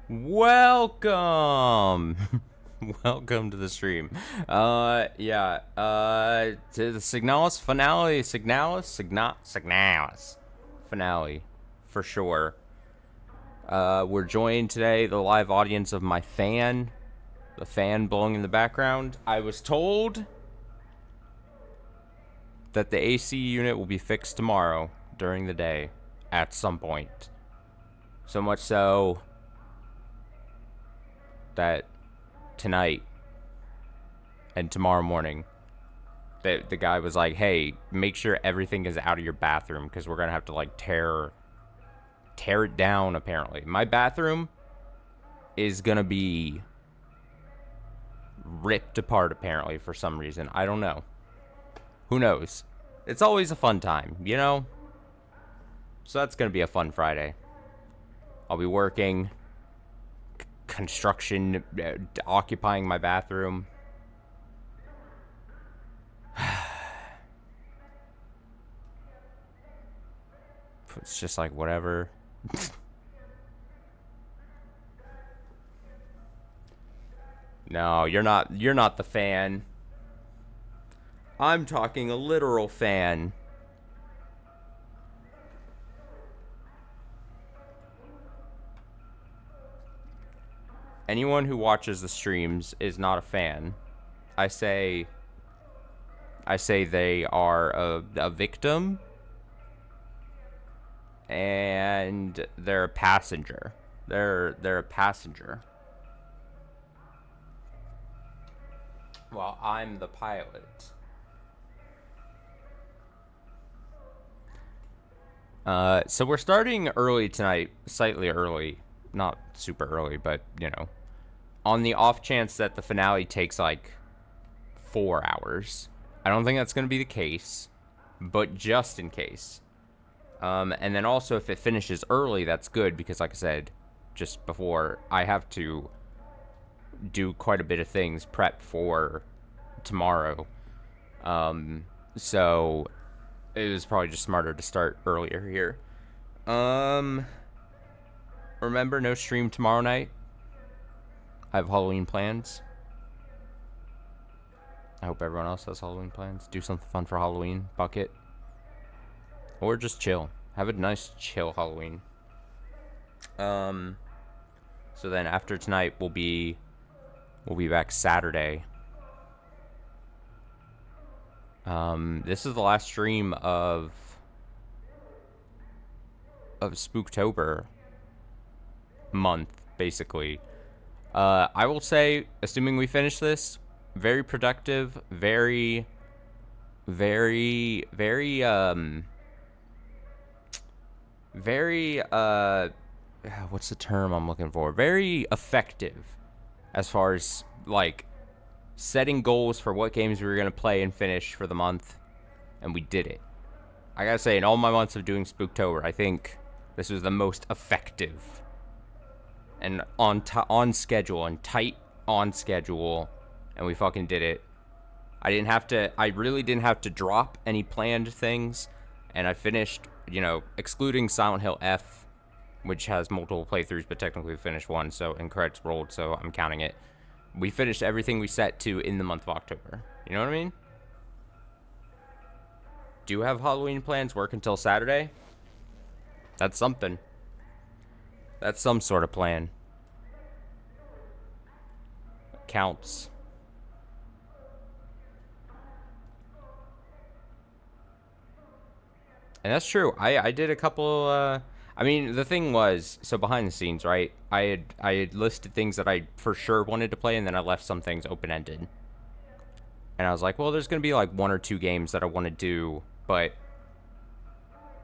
Welcome. Welcome to the stream. To the Signalis finale. Signalis finale, for sure. We're joined today, the live audience of my fan, the fan blowing in the background. I was told that the AC unit will be fixed tomorrow during the day at some point. So much so that tonight and tomorrow morning, the guy was like, hey, make sure everything is out of your bathroom because we're gonna have to like tear it down. Apparently my bathroom is gonna be ripped apart, apparently, for some reason. I don't know, who knows. It's always a fun time, you know. So that's gonna be a fun Friday. I'll be working construction, occupying my bathroom. It's just like whatever. No, you're not the fan. I'm talking a literal fan. Anyone who watches the streams is not a fan. I say they are a victim, and they're a passenger. They're a passenger. Well, I'm the pilot. So we're starting early tonight, slightly early. Not super early, but, you know. On the off chance that the finale takes, like, 4 hours. I don't think that's going to be the case, but just in case. And then also, if it finishes early, that's good, because, like I said just before, I have to do quite a bit of things, prep for tomorrow. So it was probably just smarter to start earlier here. Remember, no stream tomorrow night. I have Halloween plans. I hope everyone else has Halloween plans. Do something fun for Halloween. Bucket. Or just chill. Have a nice chill Halloween. So then after tonight, we'll be back Saturday. This is the last stream of Spooktober month, basically. I will say, assuming we finish this, very productive, very what's the term I'm looking for? Very effective as far as, like, setting goals for what games we were going to play and finish for the month, and we did it. I gotta say, in all my months of doing Spooktober, I think this was the most effective and on schedule and tight on schedule, and we fucking did it. I really didn't have to drop any planned things, and I finished, you know, excluding Silent Hill F, which has multiple playthroughs, but technically we finished one, so, and credits rolled, so I'm counting it. We finished everything we set to in the month of October. You know what I mean? Do you have Halloween plans? Work until Saturday? That's something. That's some sort of plan. Counts. And that's true. I did a couple, I mean, the thing was, so behind the scenes, right? I had listed things that I for sure wanted to play, and then I left some things open-ended. And I was like, well, there's going to be like 1 or 2 games that I want to do, but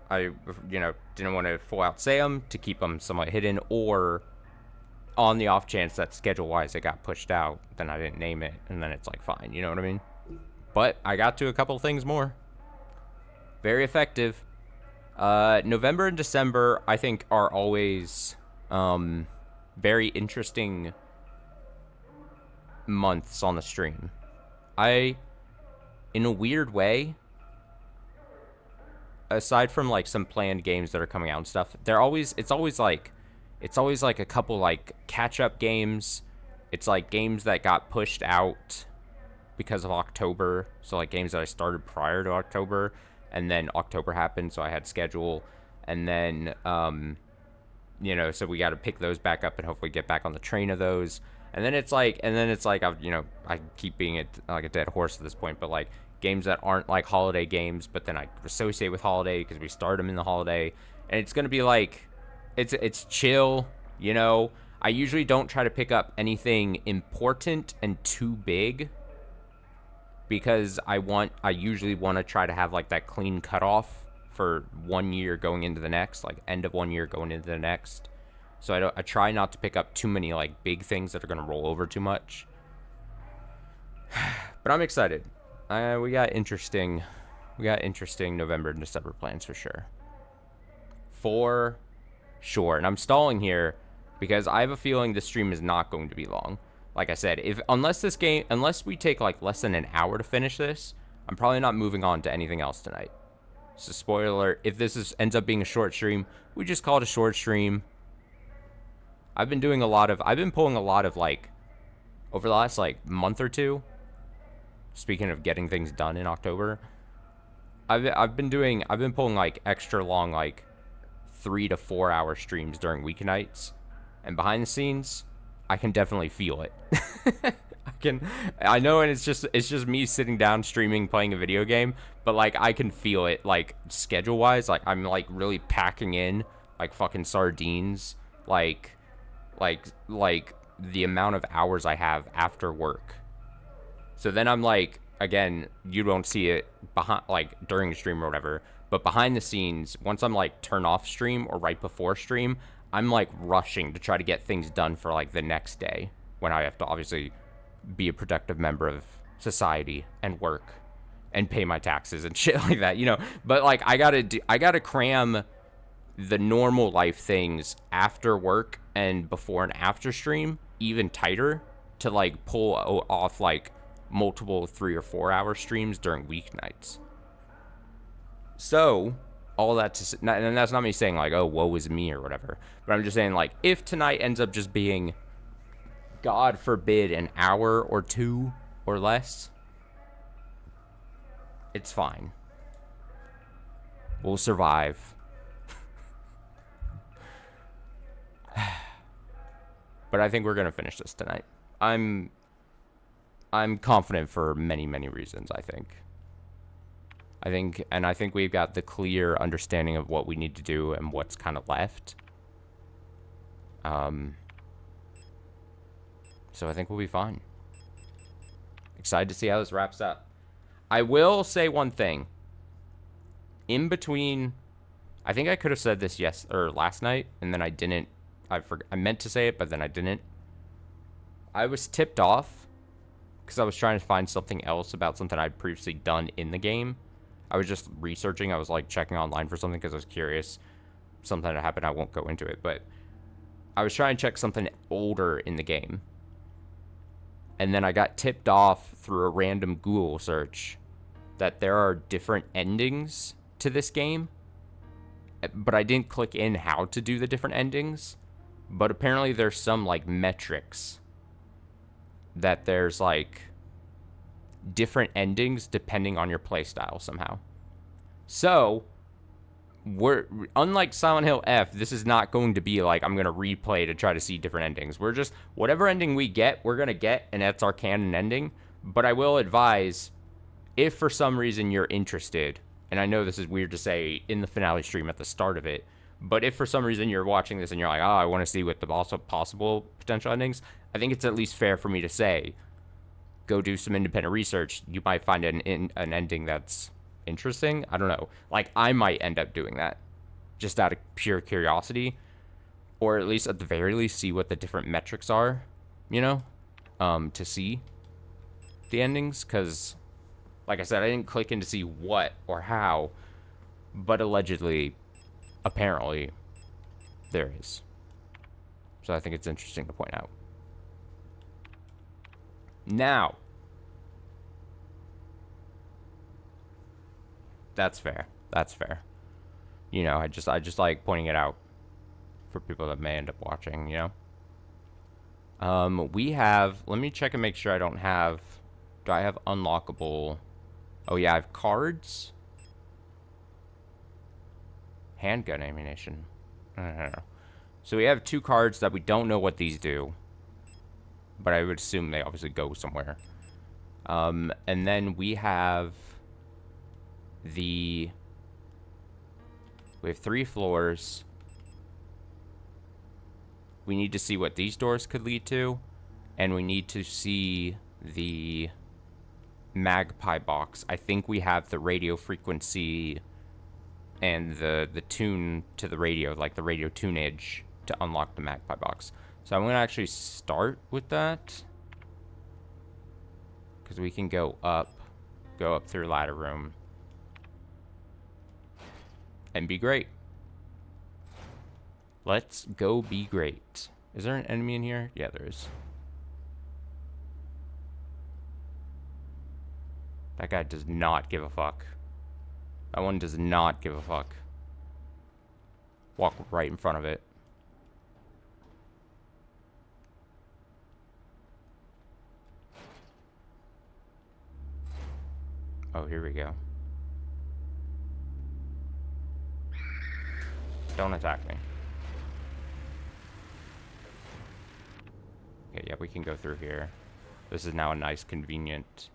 I, you know, didn't want to full out say them to keep them somewhat hidden, or on the off chance that schedule-wise it got pushed out, then I didn't name it, and then it's like, fine, you know what I mean? But I got to a couple things more. Very effective. November and December, I think, are always very interesting months on the stream. In a weird way, aside from like some planned games that are coming out and stuff, it's always it's always like a couple like catch-up games. It's like games that got pushed out because of October. So like games that I started prior to October, and then October happened, so I had schedule, and then so we got to pick those back up and hopefully get back on the train of those. And then it's like I keep being like a dead horse at this point, but like games that aren't like holiday games, but then I associate with holiday because we start them in the holiday, and it's gonna be like it's chill. I usually don't try to pick up anything important and too big because I usually want to try to have like that clean cutoff for 1 year going into the next, like end of 1 year going into the next. So I try not to pick up too many like big things that are going to roll over too much. But I'm excited. We got interesting November and December plans for sure. For sure. And I'm stalling here because I have a feeling this stream is not going to be long. Like I said, unless we take like less than an hour to finish this, I'm probably not moving on to anything else tonight. So spoiler alert, if this ends up being a short stream, we just call it a short stream. I've been pulling a lot of like, over the last like month or two, speaking of getting things done in October, I've been pulling like extra long, like 3 to 4 hour streams during weeknights, and behind the scenes, I can definitely feel it. I know, and it's just me sitting down streaming, playing a video game, but like I can feel it, like schedule wise, like I'm like really packing in like fucking sardines, like the amount of hours I have after work. So then I'm like, again, you don't see it behind, like during stream or whatever, but behind the scenes, once I'm like turn off stream or right before stream, I'm like rushing to try to get things done for like the next day when I have to obviously be a productive member of society and work and pay my taxes and shit like that, but like I gotta cram the normal life things after work and before and after stream even tighter to like pull off like multiple 3 or 4 hour streams during weeknights. So all that and that's not me saying like, oh, woe is me or whatever, but I'm just saying like if tonight ends up just being, God forbid, an hour or two or less, it's fine. We'll survive. But I think we're gonna finish this tonight. I'm confident for many, many reasons. I think we've got the clear understanding of what we need to do and what's kind of left. So I think we'll be fine. Excited to see how this wraps up. I will say one thing. In between, I think I could have said this last night, and then I didn't. I meant to say it, but then I didn't. I was tipped off because I was trying to find something else about something I'd previously done in the game. I was just researching. I was like checking online for something because I was curious. Something that happened. I won't go into it, but I was trying to check something older in the game. And then I got tipped off through a random Google search that there are different endings to this game. But I didn't click in how to do the different endings. But apparently there's some like metrics that there's like different endings depending on your playstyle somehow. So we're, unlike Silent Hill F, this is not going to be like I'm going to replay to try to see different endings. We're just, whatever ending we get, we're going to get, and that's our canon ending. But I will advise, if for some reason you're interested, and I know this is weird to say in the finale stream at the start of it, but if for some reason you're watching this and you're like, oh, I want to see what the also possible potential endings, I think it's at least fair for me to say, go do some independent research. You might find an ending that's interesting. I don't know. Like, I might end up doing that just out of pure curiosity, or at least at the very least see what the different metrics are, to see the endings. Because, like I said, I didn't click in to see what or how, but allegedly, apparently, there is. So I think it's interesting to point out. Now, that's fair. That's fair. I just like pointing it out for people that may end up watching, you know? We have, let me check and make sure I don't have, do I have unlockable? Oh yeah, I have cards. Handgun ammunition. I don't know. So we have 2 cards that we don't know what these do. But I would assume they obviously go somewhere. And then we have we have 3 floors. We need to see what these doors could lead to. And we need to see the magpie box. I think we have the radio frequency and the tune to the radio, like the radio tunage, to unlock the magpie box. So I'm going to actually start with that. Because we can go up through ladder room. And be great. Let's go be great. Is there an enemy in here? Yeah, there is. That guy does not give a fuck. That one does not give a fuck. Walk right in front of it. Oh, here we go. Don't attack me. Okay, yeah, we can go through here. This is now a nice, convenient...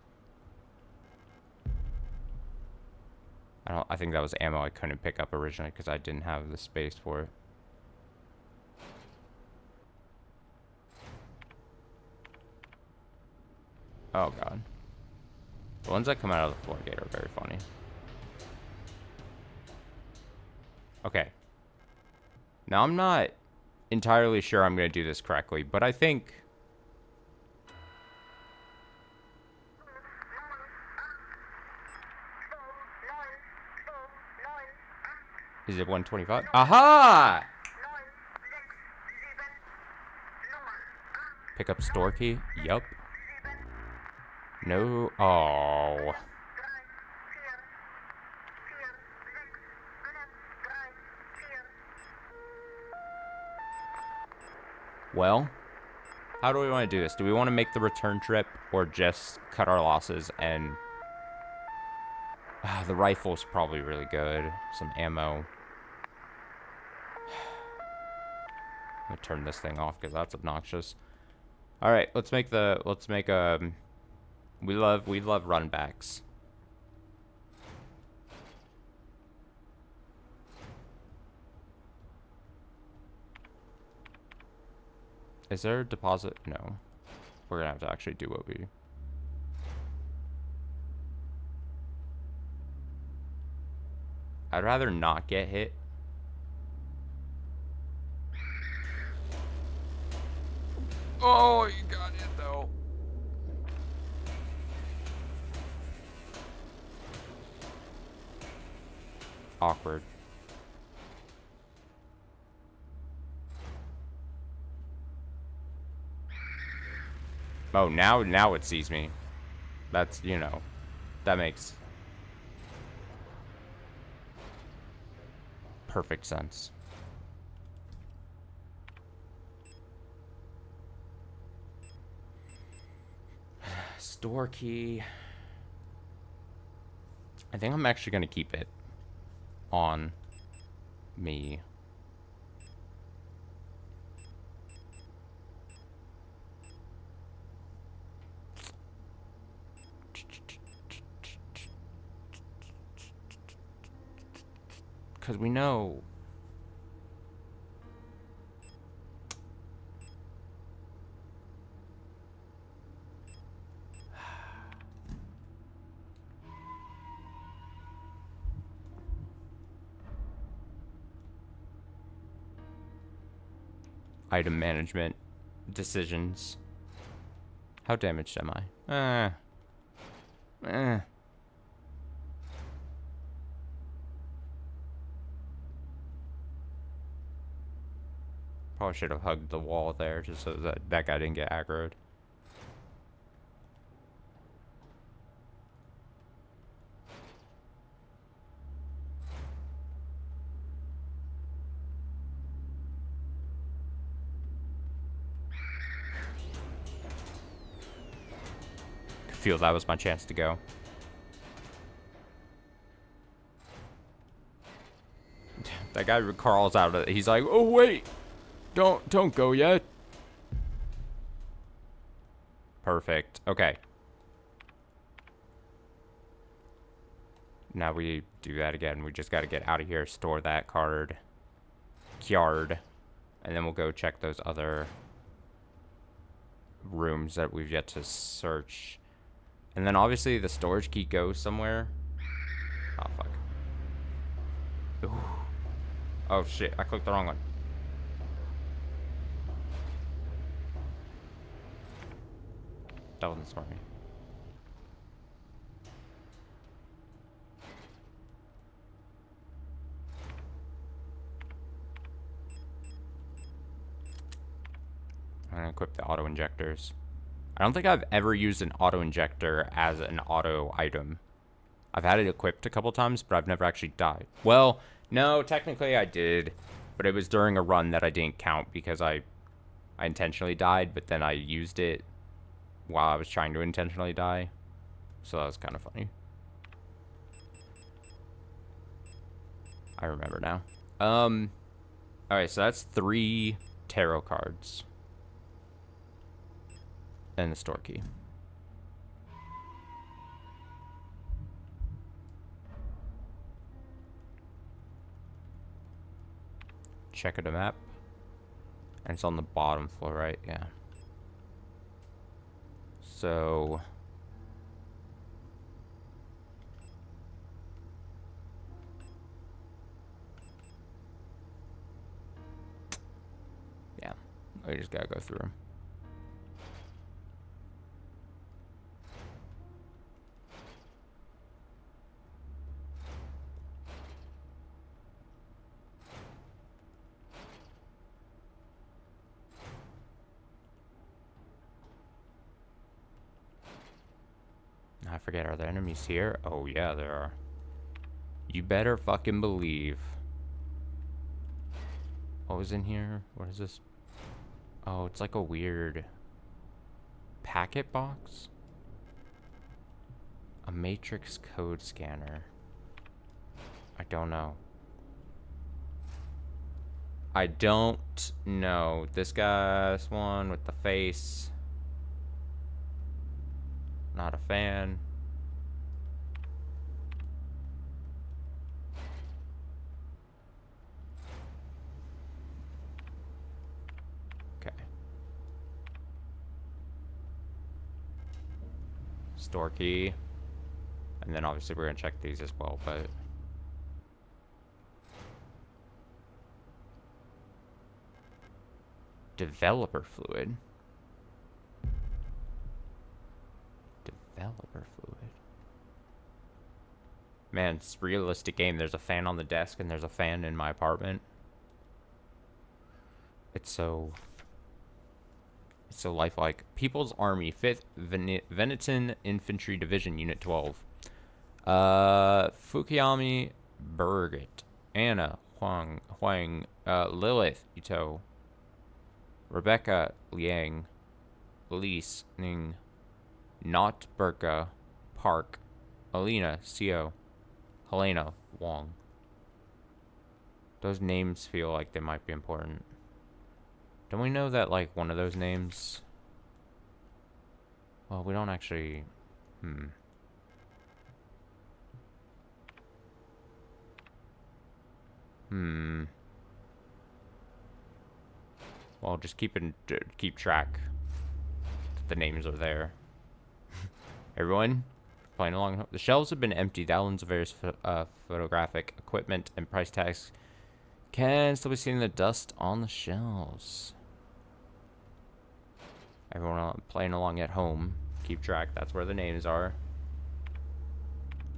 I think that was ammo I couldn't pick up originally because I didn't have the space for it. Oh, God. The ones that come out of the floor gate are very funny. Okay. Now, I'm not entirely sure I'm going to do this correctly, but I think... Is it 125? Aha! Pick up store key? Yup. No. Oh. Well, how do we want to do this? Do we want to make the return trip or just cut our losses and... the rifle's probably really good. Some ammo. I'm gonna turn this thing off because that's obnoxious. All right, let's make we love run backs. Is there a deposit? No. We're gonna have to actually do what we... I'd rather not get hit. Oh, you got it though. Awkward. Oh, now it sees me. That's, you know, that makes perfect sense. Store key. I think I'm actually going to keep it on me. Because we know... Item management decisions. How damaged am I? Probably should have hugged the wall there just so that guy didn't get aggroed. feel that was my chance to go. That guy crawls out of it. He's like, oh wait, don't go yet. Perfect. Okay. Now we do that again. We just got to get out of here, store that card, and then we'll go check those other rooms that we've yet to search. And then obviously the storage key goes somewhere. Oh, fuck. Ooh. Oh, shit. I clicked the wrong one. That wasn't smart. I'm gonna equip the auto injectors. I don't think I've ever used an auto injector as an auto item. I've had it equipped a couple times, but I've never actually died. Well, no, technically I did, but it was during a run that I didn't count because I intentionally died, but then I used it while I was trying to intentionally die. So that was kind of funny. I remember now. Alright, so that's 3 tarot cards. And the store key. Check out the map. And it's on the bottom floor, right? Yeah. So... yeah. We just gotta go through them. I forget, are there enemies here? Oh yeah, there are. You better fucking believe. What was in here? What is this? Oh, it's like a weird packet box? A matrix code scanner. I don't know. I don't know. This guy's one with the face. Not a fan. Okay. Store key. And then obviously we're gonna check these as well, but... developer fluid. Developer fluid. Man, it's a realistic game. There's a fan on the desk and there's a fan in my apartment. It's so lifelike. People's Army, 5th Veneton Infantry Division, Unit 12. Fukuyami Birgit, Anna Huang, Lilith Ito, Rebecca Liang, Elise Ning, Not Burka Park, Alina Seo, Helena Wong. Those names feel like they might be important. Don't we know that, like, one of those names... well, we don't actually... Well, just keep track that the names are there. Everyone, playing along. The shelves have been emptied. Thousands of various photographic equipment and price tags can still be seen in the dust on the shelves. Everyone playing along at home, keep track. That's where the names are.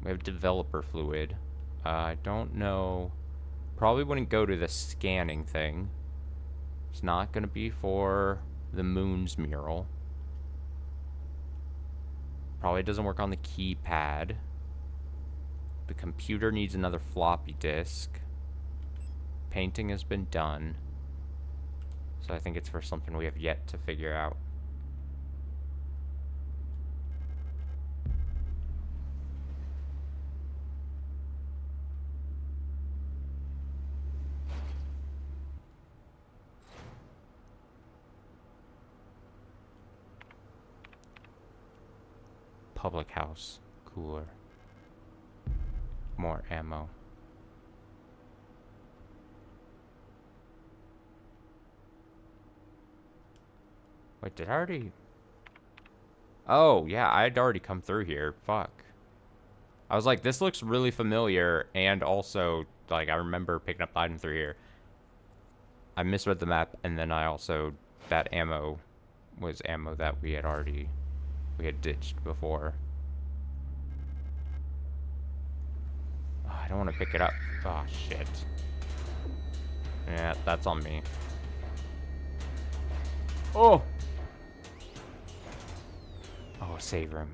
We have developer fluid. I don't know. Probably wouldn't go to the scanning thing. It's not going to be for the moon's mural. Probably doesn't work on the keypad. The computer needs another floppy disk. Painting has been done. So I think it's for something we have yet to figure out. Public house. Cooler. More ammo. Wait, did I already... Oh, yeah, I'd already come through here. Fuck. I was like, this looks really familiar, and also, like, I remember picking up item through here. I misread the map, and then I also... That ammo was ammo that we had already... We had ditched before. Oh, I don't want to pick it up. Oh, shit. Yeah, that's on me. Oh! Oh, save room.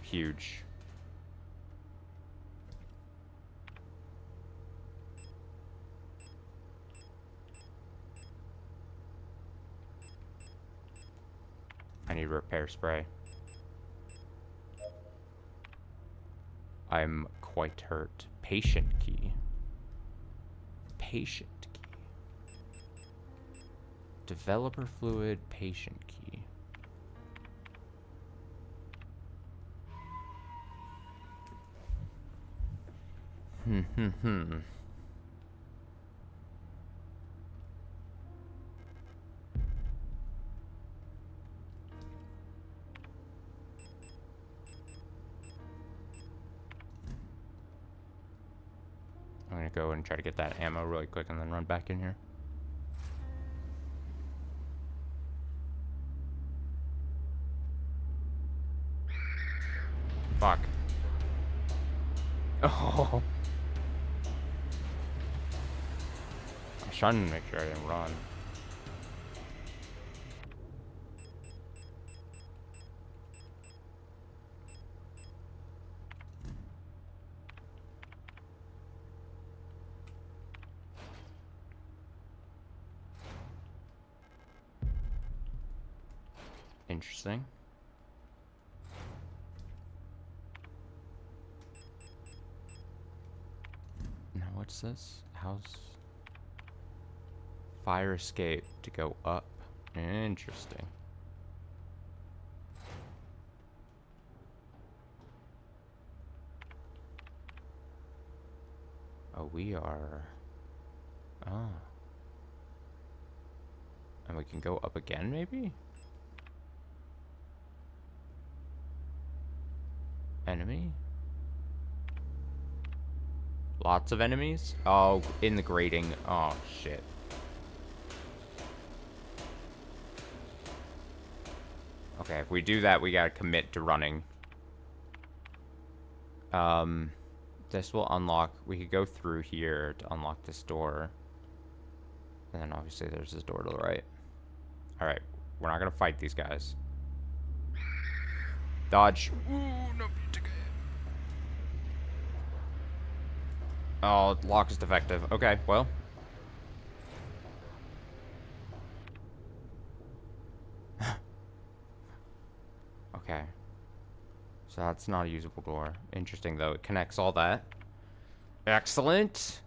Huge. I need repair spray. I'm quite hurt. Patient key. Patient key. Developer fluid, patient key. Hmm. I'm gonna go and try to get that ammo really quick and then run back in here. Fuck. Oh. I was trying to make sure I didn't run. Interesting. Now what's this? House. Fire escape to go up. Interesting. Oh, we are... Oh. And we can go up again, maybe? Enemy? Lots of enemies? Oh, in the grating. Oh, shit. Okay, if we do that, we gotta commit to running. This will unlock... We could go through here to unlock this door. And then obviously there's this door to the right. Alright, we're not gonna fight these guys. Dodge. Ooh, no, you took it. Oh, lock is defective. Okay, well. Okay. So that's not a usable door. Interesting, though. It connects all that. Excellent.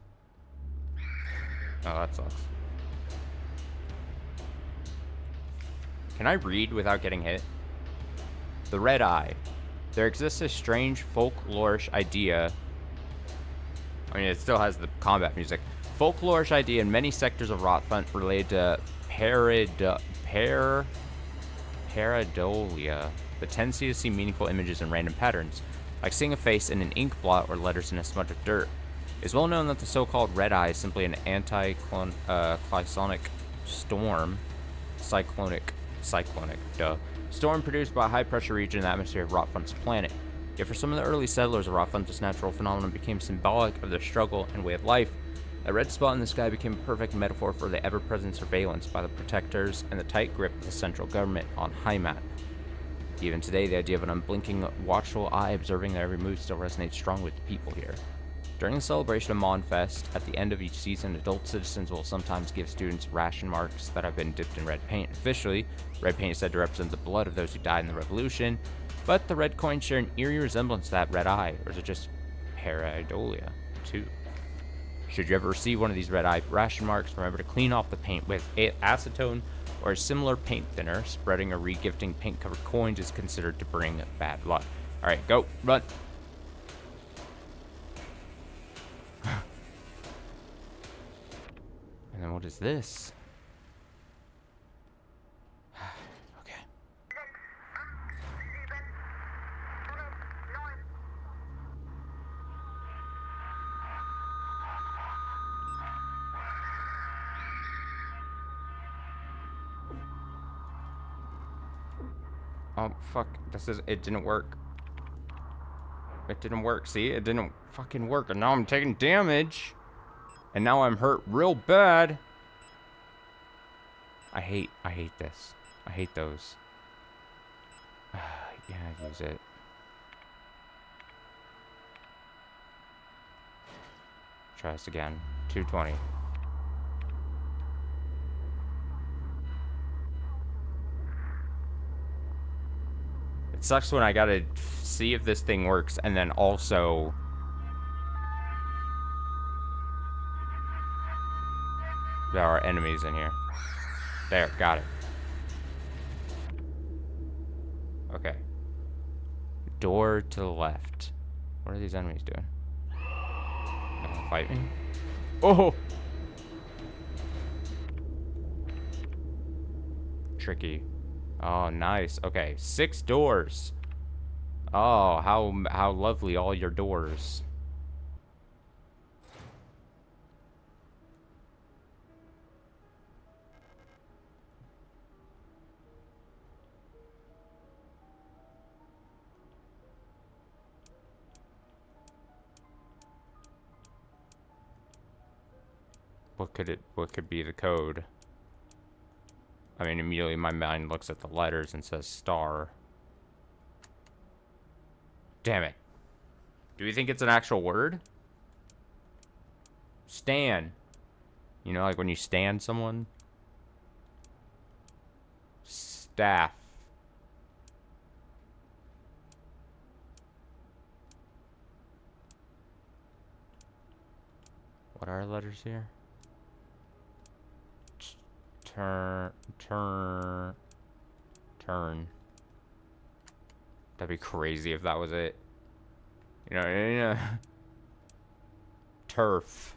Oh, that sucks. Can I read without getting hit? The Red Eye. There exists a strange folklorish idea. I mean, it still has the combat music. Folklorish idea in many sectors of Rotfront related to pareidolia. The tendency to see meaningful images in random patterns, like seeing a face in an ink blot or letters in a smudge of dirt. It is well known that the so-called Red Eye is simply an anti-clysonic storm. Cyclonic, storm produced by a high-pressure region in the atmosphere of Rotfront's planet. Yet for some of the early settlers of Rotfront, this natural phenomenon became symbolic of their struggle and way of life. A red spot in the sky became a perfect metaphor for the ever-present surveillance by the protectors and the tight grip of the central government on Heimat. Even today, the idea of an unblinking, watchful eye observing their every move still resonates strong with the people here. During the celebration of Monfest, at the end of each season, adult citizens will sometimes give students ration marks that have been dipped in red paint. Officially, red paint is said to represent the blood of those who died in the revolution, but the red coins share an eerie resemblance to that red eye, or is it just pareidolia, too? Should you ever receive one of these red eye ration marks, remember to clean off the paint with acetone or a similar paint thinner. Spreading or regifting paint-covered coins is considered to bring bad luck. All right, go, run. And then what is this? Okay. Oh, fuck. It didn't work. It didn't work. See? It didn't fucking work. And now I'm taking damage. And now I'm hurt real bad. I hate this. I hate those. Yeah, use it. Try this again. 220. It sucks when I gotta see if this thing works and then also... There are enemies in here. There, got it. Okay. Door to the left. What are these enemies doing? They wanna fight me? Oh! Tricky. Oh, nice. Okay, 6 doors. Oh, how lovely all your doors. What could be the code? I mean, immediately my mind looks at the letters and says star. Damn it. Do we think it's an actual word? Stan. You know, like when you stand someone? Staff. What are letters here? Turn. That'd be crazy if that was it. You know. Turf.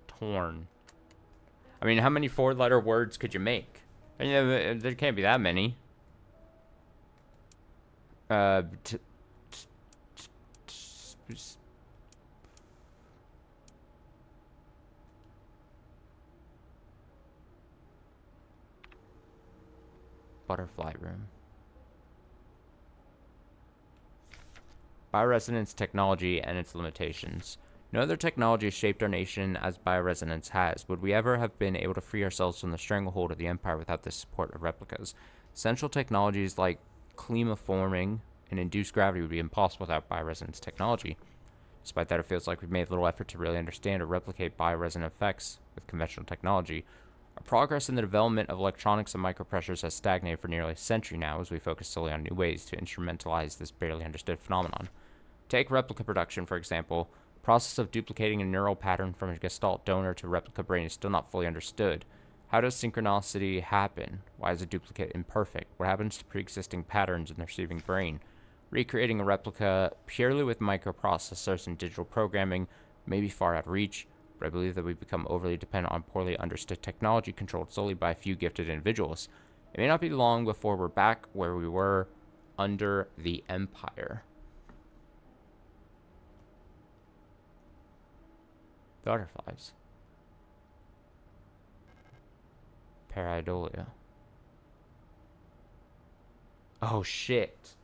Torn. I mean, how many 4-letter words could you make? I mean, there can't be that many. Butterfly room. Bioresonance technology and its limitations. No other technology has shaped our nation as bioresonance has. Would we ever have been able to free ourselves from the stranglehold of the Empire without the support of replicas? Essential technologies like climaforming and induced gravity would be impossible without bioresonance technology. Despite that, it feels like we've made little effort to really understand or replicate bioresonant effects with conventional technology. Our progress in the development of electronics and micropressures has stagnated for nearly a century now as we focus solely on new ways to instrumentalize this barely understood phenomenon. Take replica production, for example. The process of duplicating a neural pattern from a Gestalt donor to a replica brain is still not fully understood. How does synchronicity happen? Why is a duplicate imperfect? What happens to pre-existing patterns in the receiving brain? Recreating a replica purely with microprocessors and digital programming may be far out of reach, but I believe that we've become overly dependent on poorly understood technology controlled solely by a few gifted individuals. It may not be long before we're back where we were under the Empire. Butterflies. Pareidolia. Oh, shit.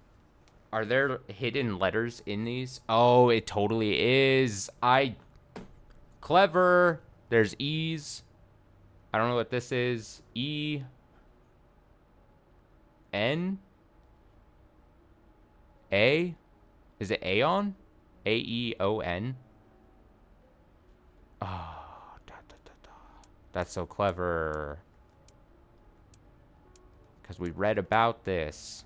Are there hidden letters in these? Oh, it totally is. Clever. There's E's. I don't know what this is. E. N. A. Is it Aeon? A-E-O-N. Oh, that's so clever. Because we read about this.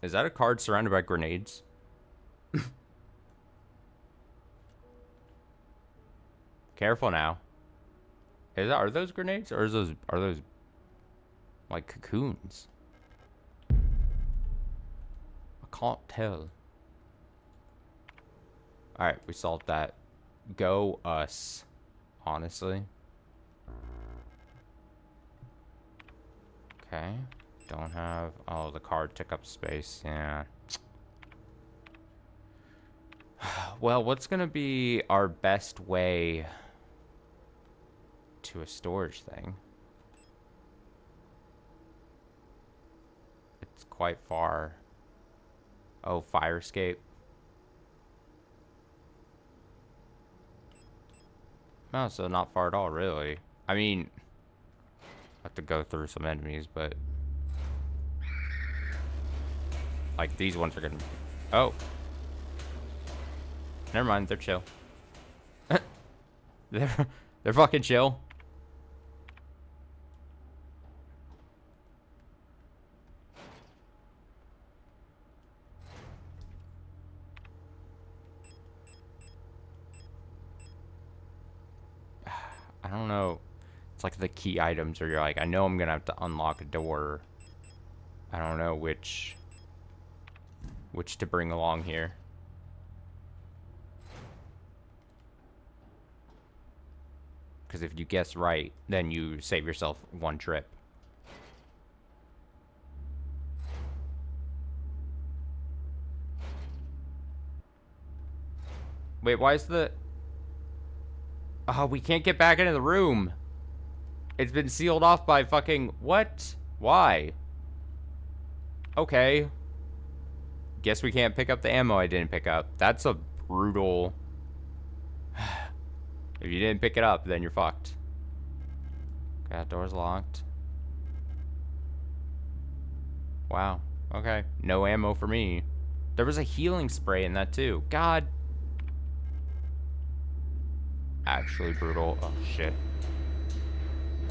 Is that a card surrounded by grenades? Careful now. Are those grenades or are those like cocoons? I can't tell. All right, we solved that. Go us, honestly. Okay. Don't have... Oh, the card took up space. Yeah. Well, what's going to be our best way to a storage thing? It's quite far. Oh, fire escape. No, so not far at all, really. I mean, I have to go through some enemies, but... Like, these ones are gonna... Oh. Never mind, they're chill. They're fucking chill. I don't know. It's like the key items where you're like, I know I'm gonna have to unlock a door. I don't know which to bring along here. Because if you guess right, then you save yourself one trip. Wait, why is the... Oh, we can't get back into the room. It's been sealed off by fucking... What? Why? Okay. Guess we can't pick up the ammo I didn't pick up. That's a brutal... If you didn't pick it up, then you're fucked. Okay, that door's locked. Wow. Okay. No ammo for me. There was a healing spray in that too. God. Actually brutal. Oh, shit.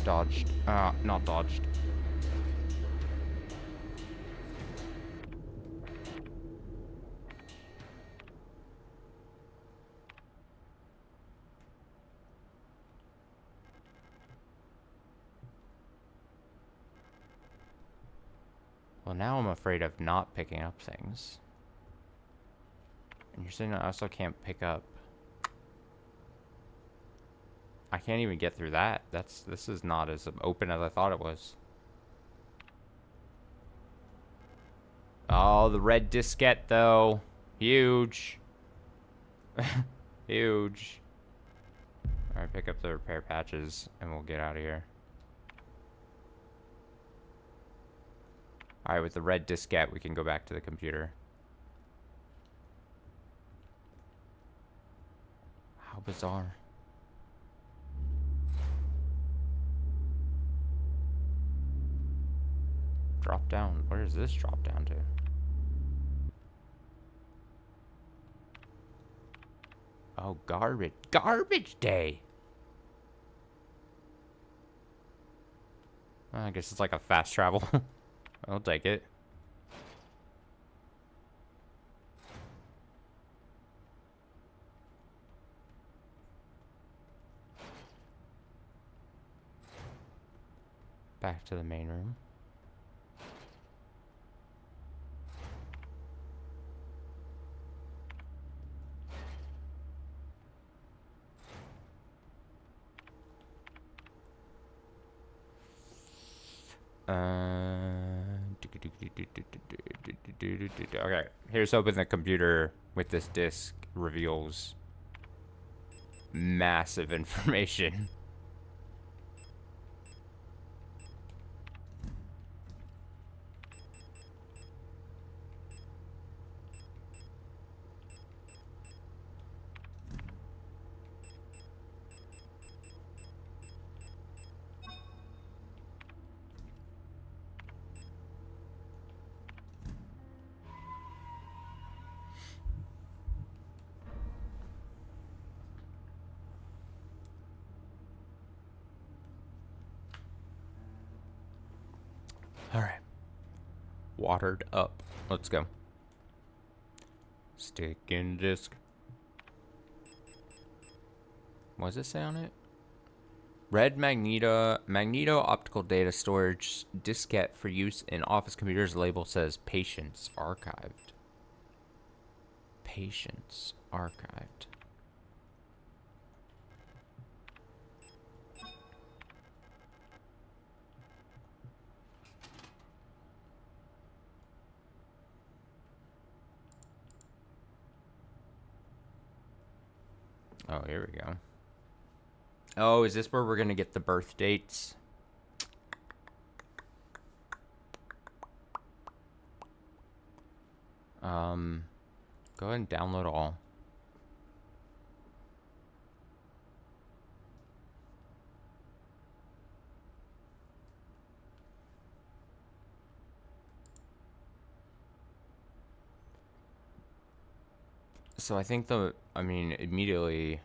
Dodged. Not dodged. Well, now I'm afraid of not picking up things. And you're saying I also can't pick up... I can't even get through that. This is not as open as I thought it was. Oh, the red diskette, though. Huge. Huge. Alright, pick up the repair patches, and we'll get out of here. Alright, with the red diskette, we can go back to the computer. How bizarre. Drop down. Where does this drop down to? Oh, garbage. Garbage day! I guess it's like a fast travel. I'll take it. Back to the main room. Okay, here's hoping the computer with this disk reveals massive information. All right. Watered up. Let's go. Stick in disk. What does it say on it? Red magneto optical data storage diskette for use in office computers. Label says patience archived. Patience archived. Oh, here we go. Oh, is this where we're gonna get the birth dates? Go ahead and download all. So I think immediately.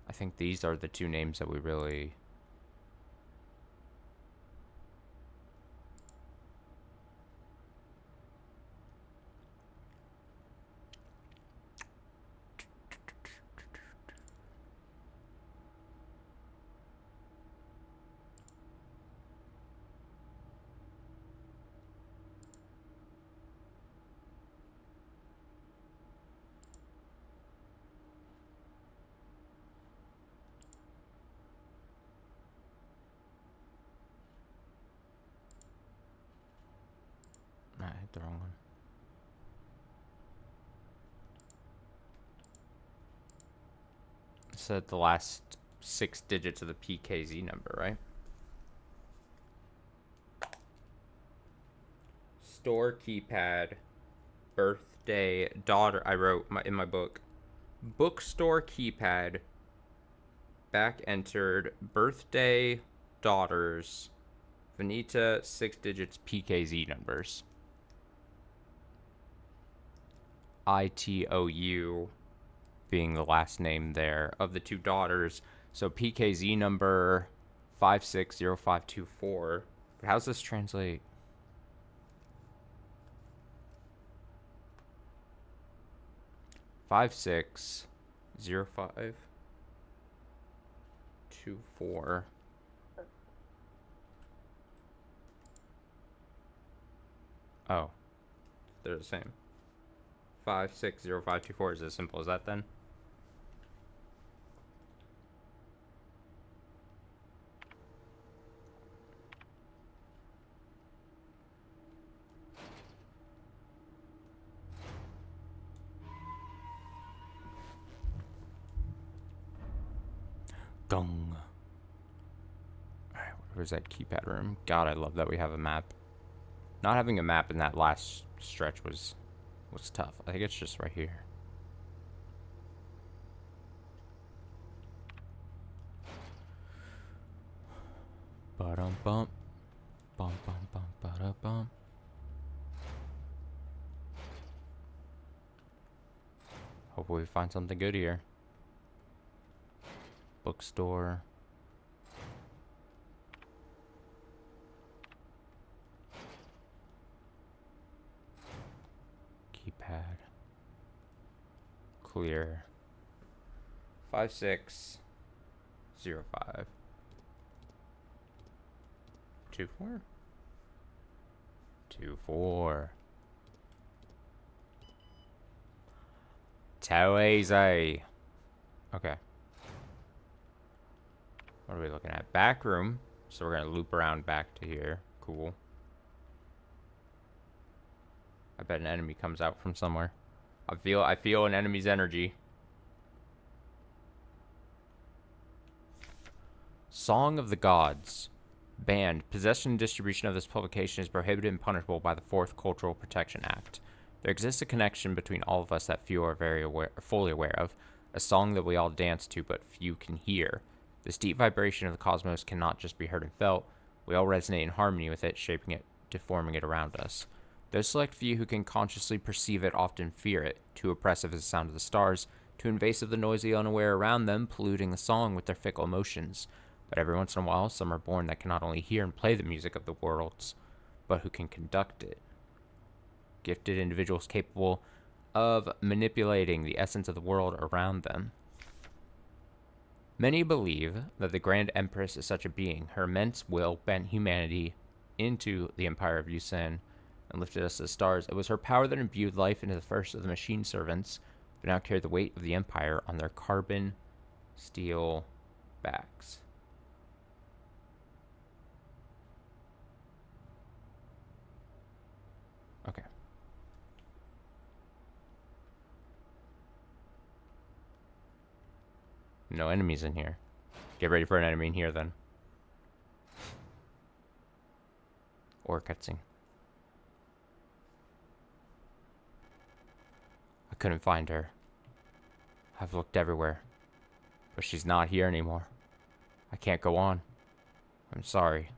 I think these are the two names that we really. I hit the wrong one. It said the last 6 digits of the PKZ number, right? Store keypad, birthday, daughter. I wrote in my book. Bookstore keypad, back entered, birthday, daughters, Vanita, 6 digits, PKZ numbers. ITOU being the last name there of the two daughters. So PKZ number 560524. But how's this translate? Five 60524. Oh, they're the same. 560524 is as simple as that then. Gong. Alright, where's that keypad room? God, I love that we have a map. Not having a map in that last stretch was tough. I think it's just right here. Ba-dum bump. Bum bum bum ba-da bum. Hopefully we find something good here. Bookstore. Keypad. Clear. 5605. 24. 24. Too easy. Okay. What are we looking at? Back room. So we're gonna loop around back to here. Cool. I bet an enemy comes out from somewhere. I feel an enemy's energy. Song of the Gods. Banned. Possession and distribution of this publication is prohibited and punishable by the 4th Cultural Protection Act. There exists a connection between all of us that few are fully aware of. A song that we all dance to but few can hear. This deep vibration of the cosmos cannot just be heard and felt. We all resonate in harmony with it, shaping it, deforming it around us. Those select few who can consciously perceive it often fear it. Too oppressive is the sound of the stars, too invasive the noisy unaware around them, polluting the song with their fickle emotions. But every once in a while, some are born that can not only hear and play the music of the worlds, but who can conduct it. Gifted individuals capable of manipulating the essence of the world around them. Many believe that the Grand Empress is such a being. Her immense will bent humanity into the Empire of Yusan and lifted us to the stars. It was her power that imbued life into the first of the machine servants, who now carry the weight of the Empire on their carbon steel backs. Okay. No enemies in here. Get ready for an enemy in here, then. Or cutscene. I couldn't find her. I've looked everywhere. But she's not here anymore. I can't go on. I'm sorry.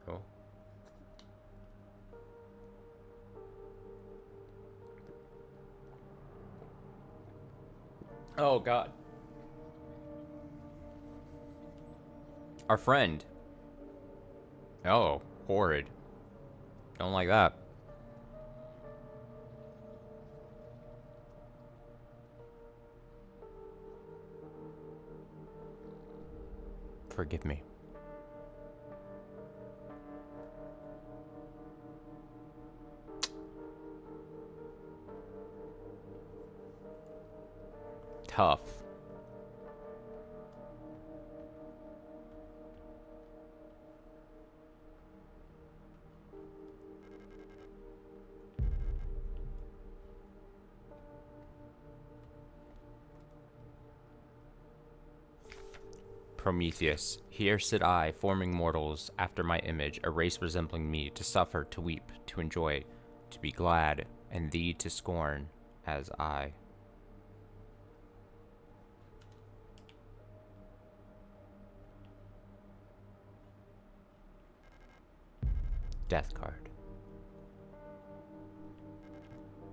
Oh. Oh, God. Our friend. Oh, horrid. Don't like that. Forgive me. Tough. Prometheus, here sit I, forming mortals after my image, a race resembling me, to suffer, to weep, to enjoy, to be glad, and thee to scorn, as I. Death card.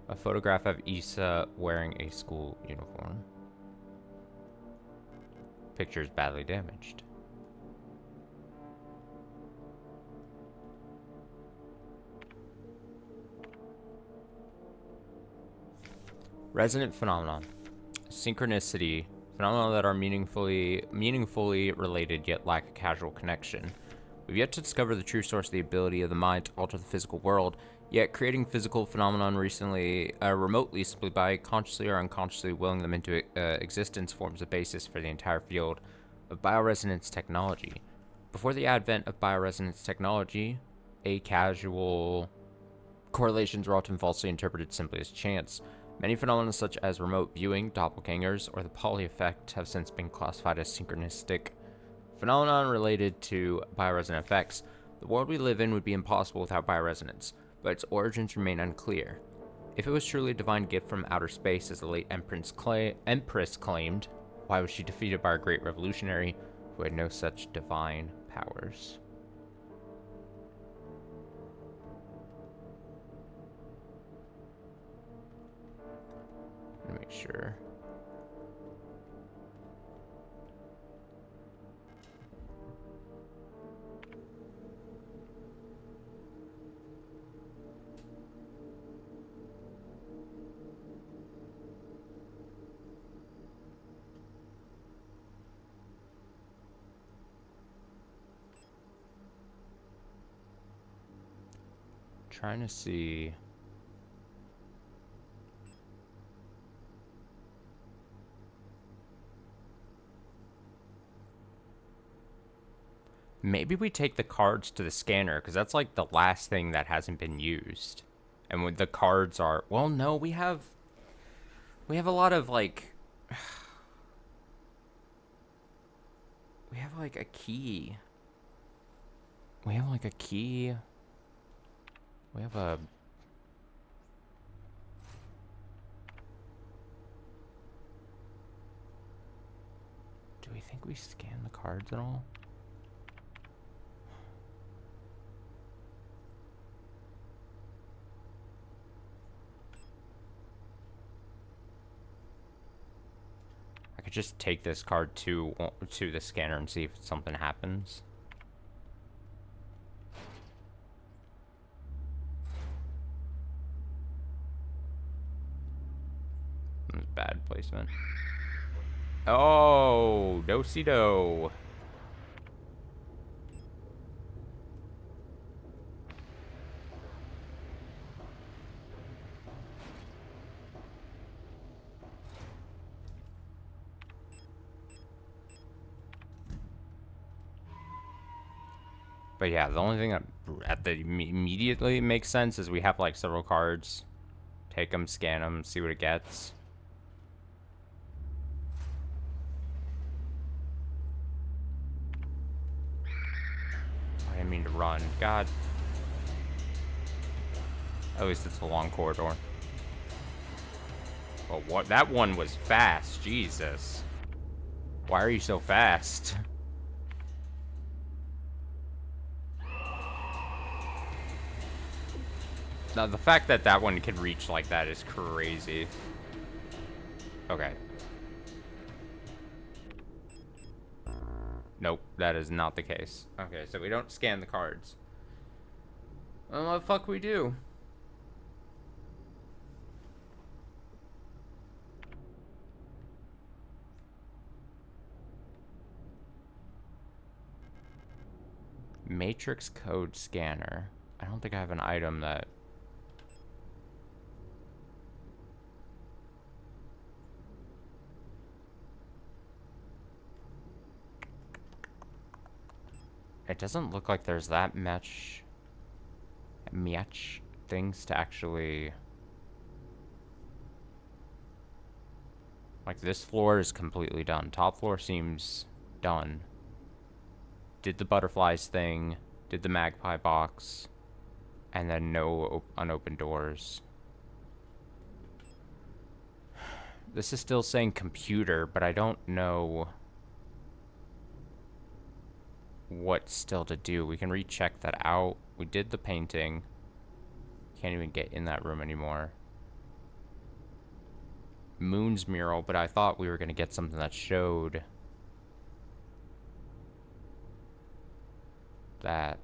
A photograph of Issa wearing a school uniform. Picture is badly damaged. Resonant phenomenon. Synchronicity. Phenomena that are meaningfully related yet lack a causal connection. We've yet to discover the true source of the ability of the mind to alter the physical world, yet creating physical phenomenon remotely simply by consciously or unconsciously willing them into existence forms a basis for the entire field of bioresonance technology. Before the advent of bioresonance technology, casual correlations were often falsely interpreted simply as chance. Many phenomena such as remote viewing, doppelgangers, or the Pauli effect have since been classified as synchronistic phenomenon related to bioresonant effects. The world we live in would be impossible without bioresonance, but its origins remain unclear. If it was truly a divine gift from outer space, as the late Empress claimed, why was she defeated by a great revolutionary who had no such divine powers? Let me make sure. Trying to see. Maybe we take the cards to the scanner, because that's like the last thing that hasn't been used. And when the cards are, well, no, we have a lot of like, we have like a key. We have like a key. We have a... Do we think we scan the cards at all? could just take this card to the scanner and see if something happens. That was bad placement. Oh, do-si-do. But yeah, the only thing that immediately makes sense is we have like several cards. Take them, scan them, see what it gets. I didn't mean to run. God. At least it's a long corridor. Oh, what? That one was fast. Jesus. Why are you so fast? Now, the fact that that one can reach like that is crazy. Okay. Nope, that is not the case. Okay, so we don't scan the cards. Well, what the fuck we do? Matrix code scanner. I don't think I have an item that... It doesn't look like there's that much things to actually... Like, this floor is completely done. Top floor seems done. Did the butterflies thing, did the magpie box, and then no unopened doors. This is still saying computer, but I don't know what's still to do. We can recheck that out. We did the painting. Can't even get in that room anymore. Moon's mural, but I thought we were going to get something that showed that.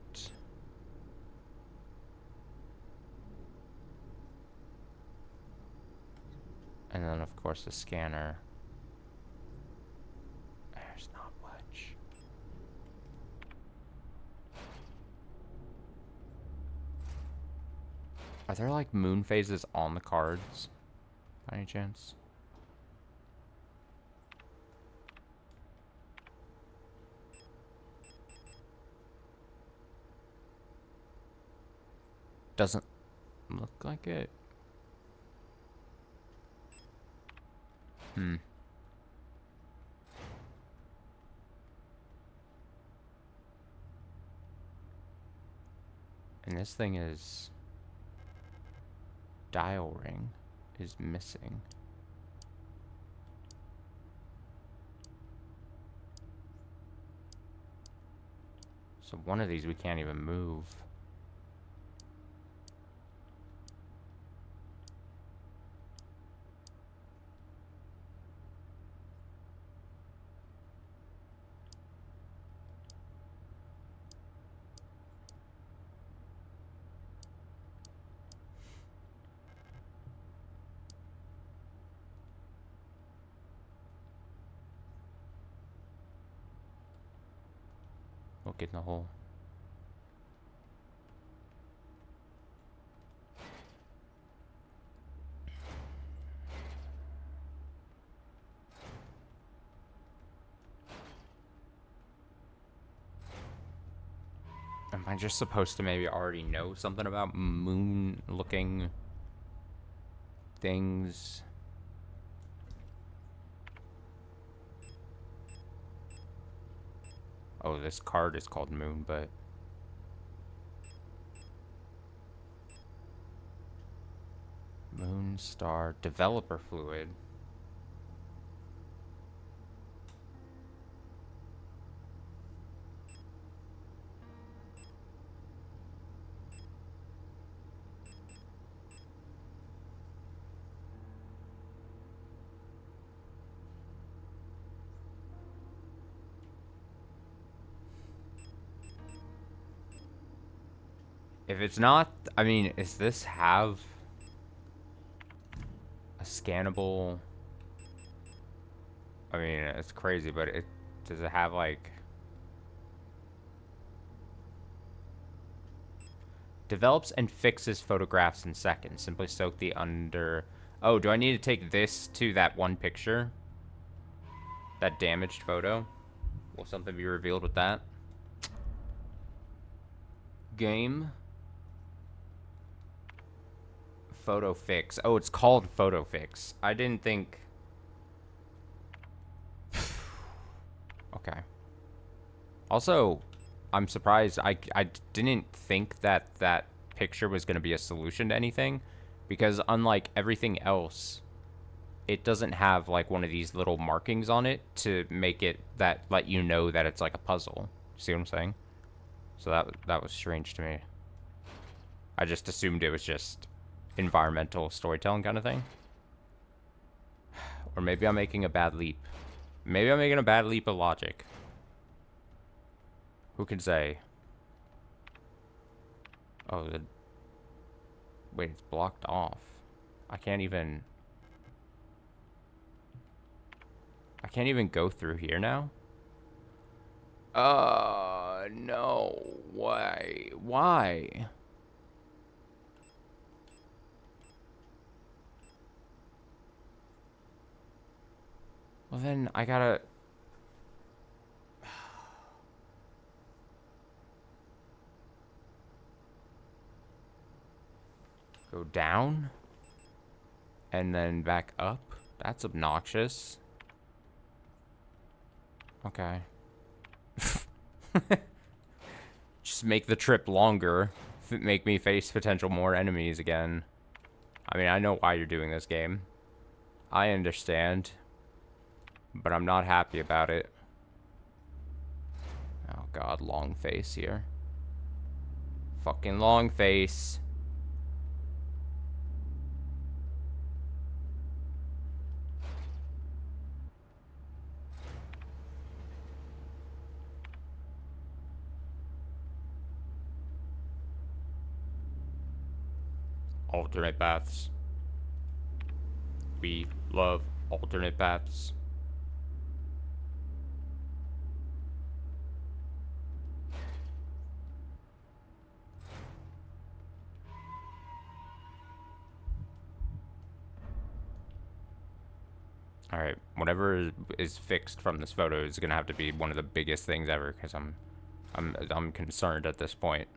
And then, of course, the scanner. There's not much. Are there, like, moon phases on the cards? By any chance? Doesn't look like it. And this thing is... Dial ring is missing. So one of these we can't even move. Look in the hole. Am I just supposed to maybe already know something about moon-looking things? Oh, this card is called Moon, but... Moon Star Developer Fluid. If it's not, I mean, does this have a scannable? I mean, it's crazy, but does it have like develops and fixes photographs in seconds? Simply soak the under. Oh, do I need to take this to that one picture? That damaged photo? Will something be revealed with that? Game. Photo fix. Oh, it's called photo fix. I didn't think. Okay. Also, I'm surprised. I didn't think that that picture was going to be a solution to anything, because unlike everything else, it doesn't have like one of these little markings on it to make it that let you know that it's like a puzzle. See what I'm saying? So that was strange to me. I just assumed it was just environmental storytelling kind of thing. Or maybe I'm making a bad leap. Maybe I'm making a bad leap of logic. Who can say? Oh, wait, it's blocked off. I can't even go through here now? No. Why? Why? Well, then I gotta... go down? And then back up? That's obnoxious. Okay. Just make the trip longer. Make me face potential more enemies again. I mean, I know why you're doing this game. I understand. But I'm not happy about it. Oh god, long face here. Fucking long face. Alternate paths. We love alternate paths. Alright, whatever is fixed from this photo is gonna have to be one of the biggest things ever, because I'm concerned at this point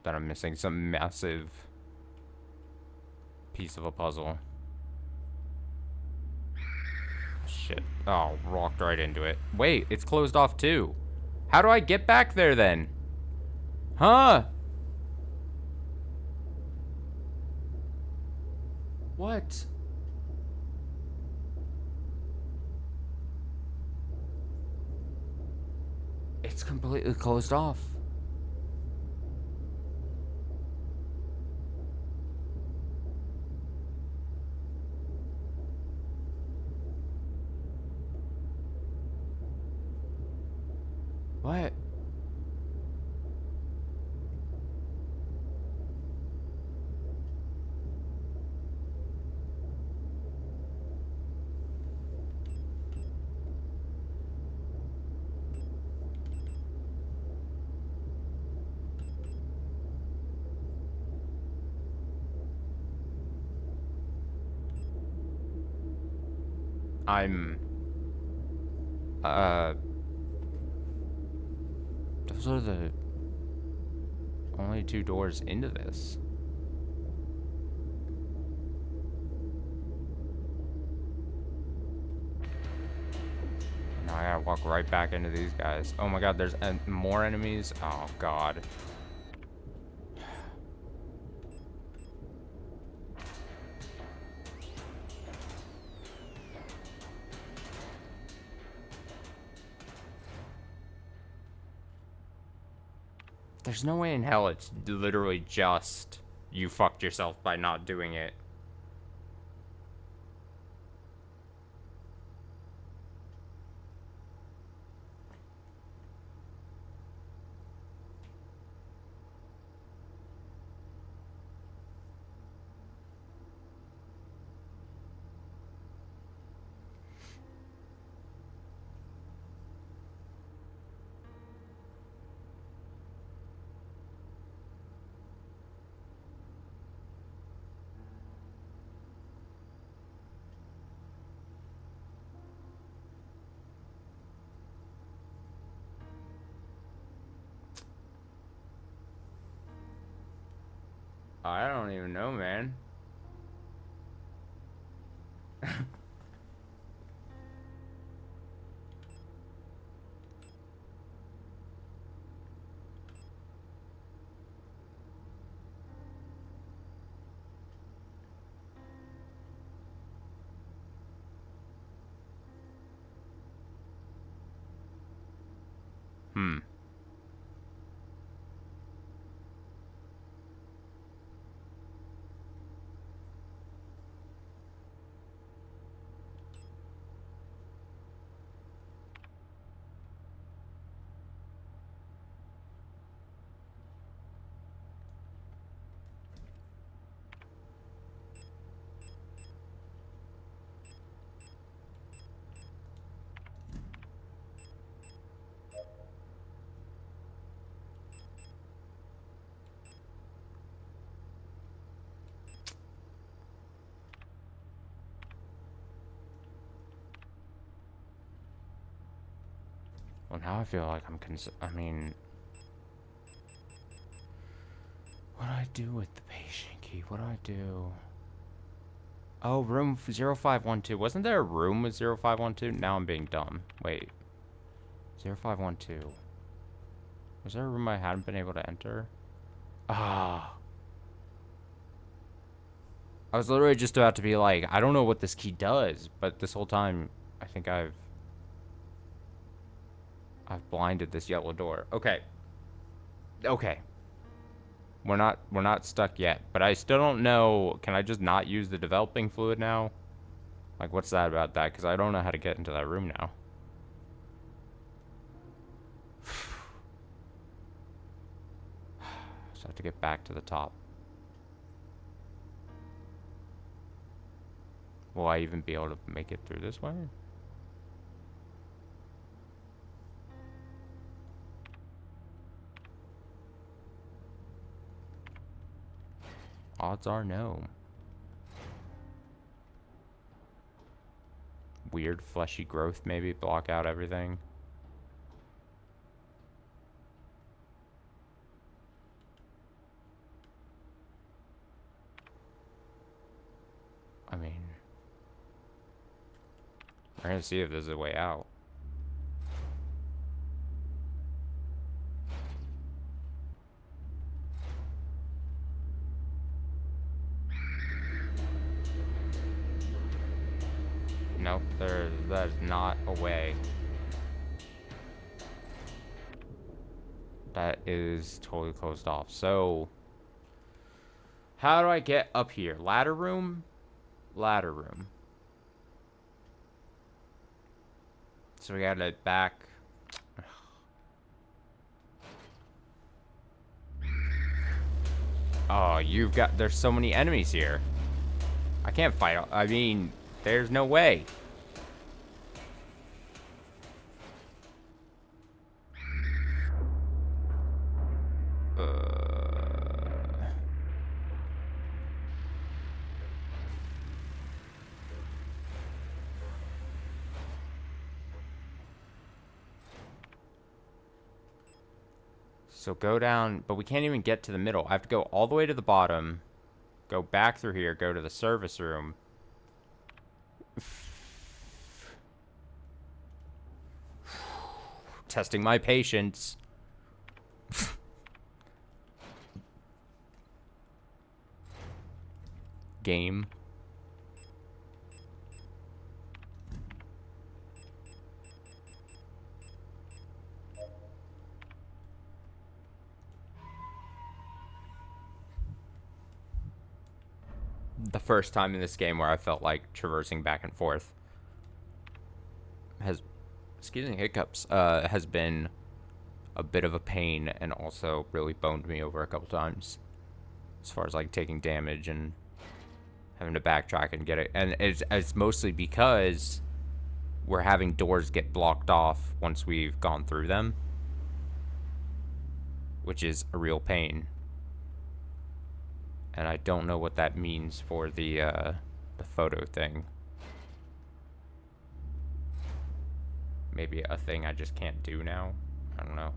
that I'm missing some massive piece of a puzzle. Shit. Oh, walked right into it. Wait, it's closed off too. How do I get back there then? Huh? What? It's completely closed off. What? I'm... Those are the only two doors into this. Now I gotta walk right back into these guys. Oh my god, there's more enemies? Oh god. There's no way in hell it's literally just you fucked yourself by not doing it. I don't even know, man. Hmm. Well, now I feel like I mean, what do I do with the patient key? What do I do? Oh, room 0512. Wasn't there a room with 0512? Now I'm being dumb. Wait. 0512. Was there a room I hadn't been able to enter? Ah. I was literally just about to be like, I don't know what this key does, but this whole time, I think I've blinded this yellow door. Okay. Okay. We're not stuck yet, but I still don't know. Can I just not use the developing fluid now? Like, what's that about that? Because I don't know how to get into that room now. So I have to get back to the top. Will I even be able to make it through this way? Odds are no. Weird fleshy growth maybe block out everything. I mean, we're gonna see if there's a way out. Nope, that is not a way. That is totally closed off. So, how do I get up here? Ladder room? Ladder room. So we gotta back. Oh, there's so many enemies here. I can't fight. I mean, there's no way. So go down, but we can't even get to the middle. I have to go all the way to the bottom, go back through here, go to the service room. Testing my patience. Game. The first time in this game where I felt like traversing back and forth has, excuse me, hiccups, has been a bit of a pain and also really boned me over a couple times as far as like taking damage and having to backtrack and get it. And it's mostly because we're having doors get blocked off once we've gone through them, which is a real pain. And I don't know what that means for the photo thing. Maybe a thing I just can't do now? I don't know.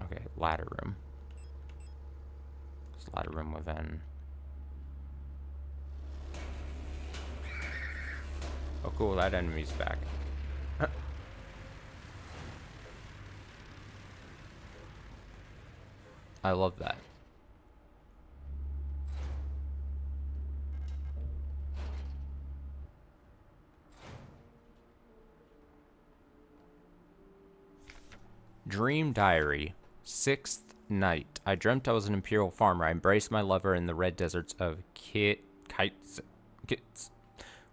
Okay, ladder room. There's ladder room within. Oh, cool, that enemy's back. I love that. Dream Diary. 6th night. I dreamt I was an imperial farmer. I embraced my lover in the red deserts of Kits.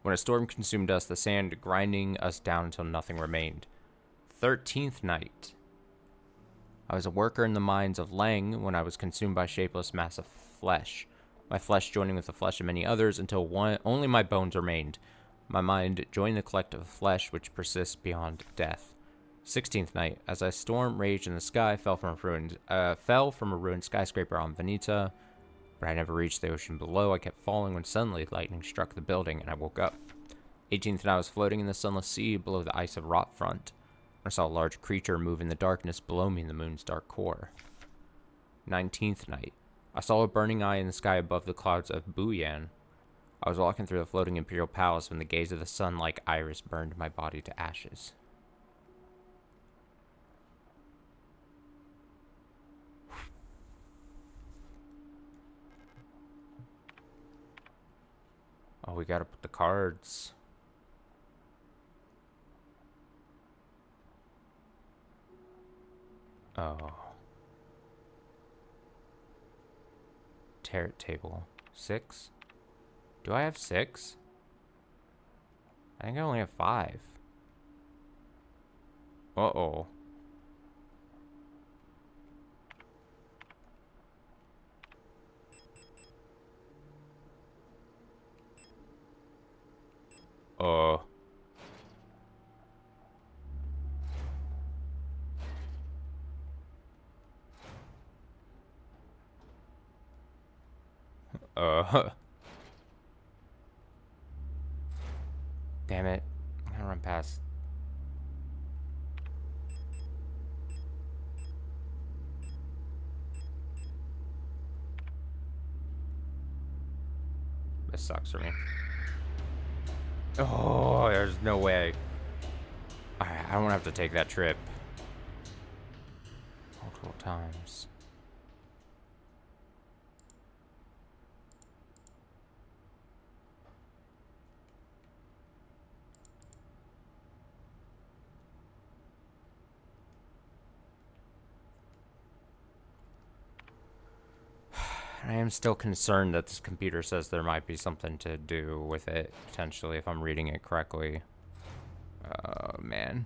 When a storm consumed us, the sand grinding us down until nothing remained. 13th night. I was a worker in the mines of Lang when I was consumed by shapeless mass of flesh. My flesh joining with the flesh of many others until only my bones remained. My mind joined the collective flesh which persists beyond death. 16th night. As a storm raged in the sky, fell from a ruined skyscraper on Veneta, but I never reached the ocean below. I kept falling when suddenly lightning struck the building and I woke up. 18th night. I was floating in the sunless sea below the ice of rot front. I saw a large creature move in the darkness below me in the moon's dark core. 19th night. I saw a burning eye in the sky above the clouds of Buyan. I was walking through the floating imperial palace when the gaze of the sun like iris burned my body to ashes. Oh, we gotta put the cards. Oh. Tarot table. 6? Do I have 6? I think I only have 5. Uh-oh. Damn it. I'm gonna run past. This sucks for me. Oh, there's no way. I don't have to take that trip. Multiple times. I am still concerned that this computer says there might be something to do with it, potentially, if I'm reading it correctly. Oh, man.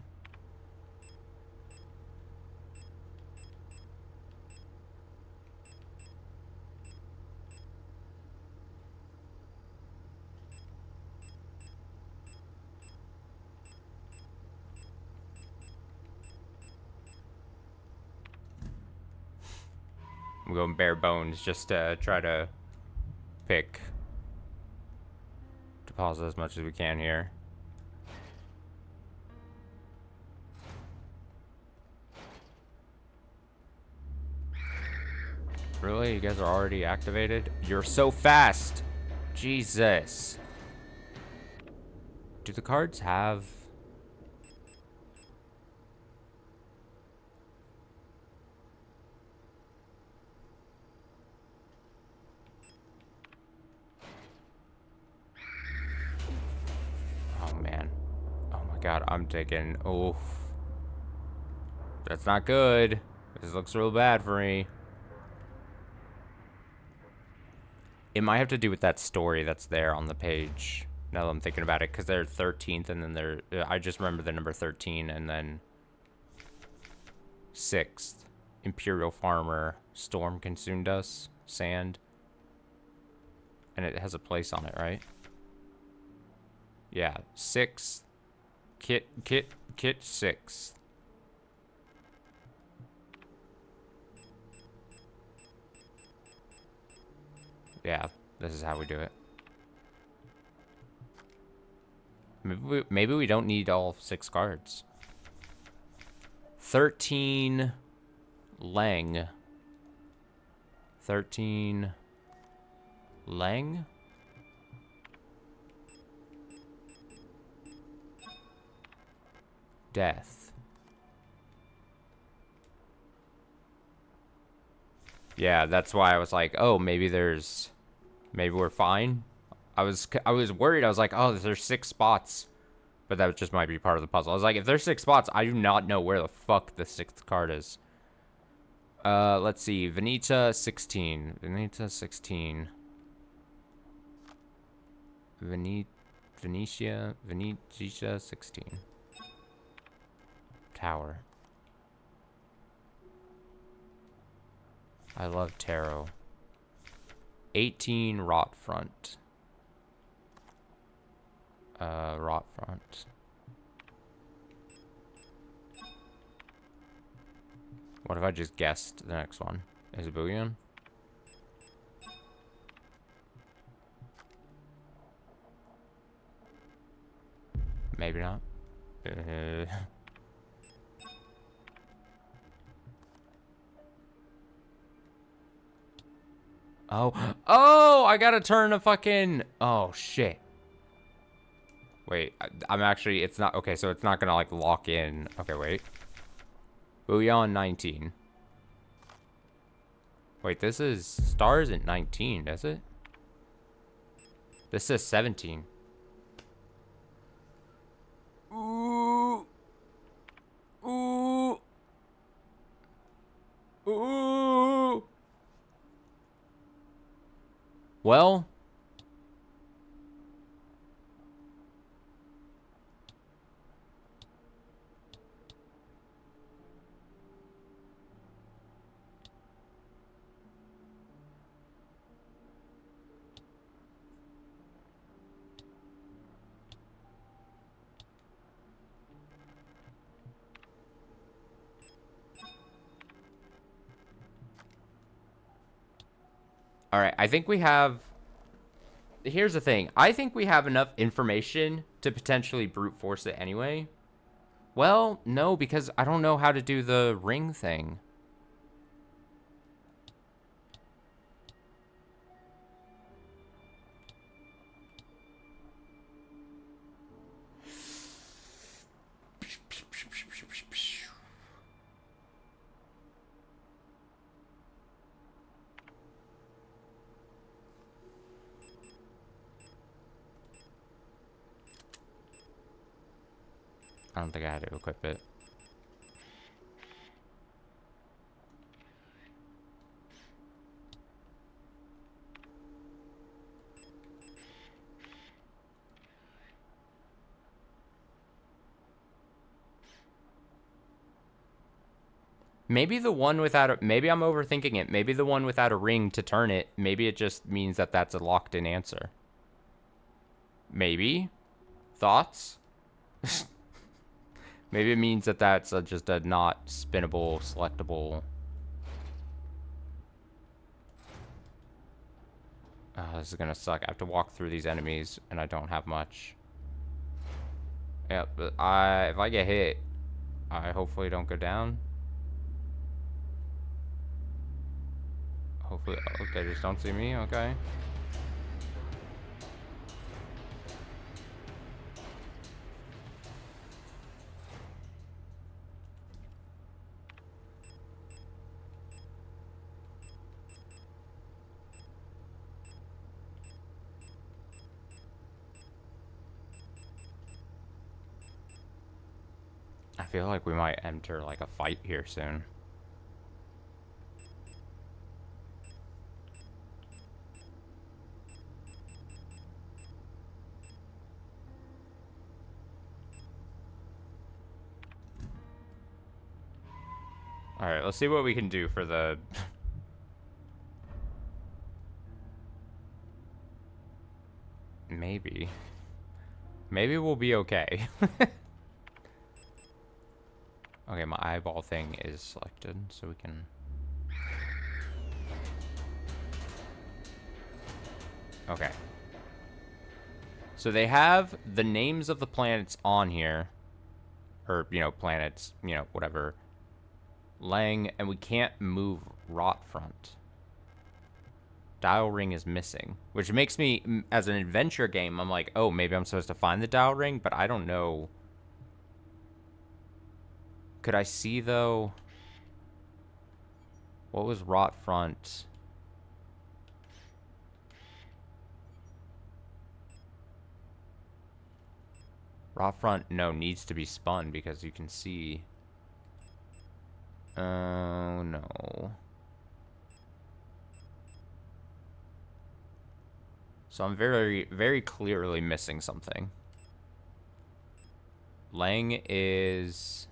I'm going bare bones just to try to pick. Deposit as much as we can here. Really? You guys are already activated? You're so fast! Jesus. Do the cards have... Oh, man. Oh, my God. I'm taking... Oof. That's not good. This looks real bad for me. It might have to do with that story that's there on the page. Now that I'm thinking about it, because they're 13th, and then they're... I just remember the number 13, and then... 6th. Imperial Farmer. Storm consumed us. Sand. And it has a place on it, right? Yeah. 6th. Kit 6th. Yeah, this is how we do it. Maybe we don't need all 6 cards. 13 Lang. 13. Lang? Death. Yeah, that's why I was like, oh, maybe we're fine. I was worried. I was like, oh, there's 6 spots. But that just might be part of the puzzle. I was like, if there's 6 spots, I do not know where the fuck the 6th card is. Let's see. Veneta 16. Veneta 16. Venetia 16. Tower. I love tarot. 18 Rot Front. Rot Front. What if I just guessed the next one? Is it Bouillon? Maybe not. Oh, I gotta turn a fucking... Oh, shit. Wait, I'm actually... It's not... Okay, so it's not gonna, like, lock in. Okay, wait. Bouillon 19. Wait, this is... Star isn't 19, does it? This says 17. Ooh. Ooh. Ooh. Well... Alright, I think we have... Here's the thing. I think we have enough information to potentially brute force it anyway. Well, no, because I don't know how to do the ring thing. I don't think I had to equip it. Maybe the one without a... Maybe I'm overthinking it. Maybe the one without a ring to turn it, maybe it just means that that's a locked-in answer. Maybe? Thoughts? Maybe it means that that's just a not spinnable, selectable... Oh, this is gonna suck. I have to walk through these enemies, and I don't have much. Yeah, but if I get hit, I hopefully don't go down. Hopefully, okay, just don't see me, okay. I feel like we might enter like a fight here soon. Alright, let's see what we can do for the... Maybe. Maybe we'll be okay. Okay, my eyeball thing is selected, so we can... Okay. So they have the names of the planets on here. Or, you know, planets, you know, whatever. Lang, and we can't move rot front. Dial ring is missing, which makes me, as an adventure game, I'm like, oh, maybe I'm supposed to find the dial ring, but I don't know. Could I see, though? What was rot front? Rot front, no, needs to be spun because you can see. Oh, no. So I'm very, very clearly missing something. Lang is...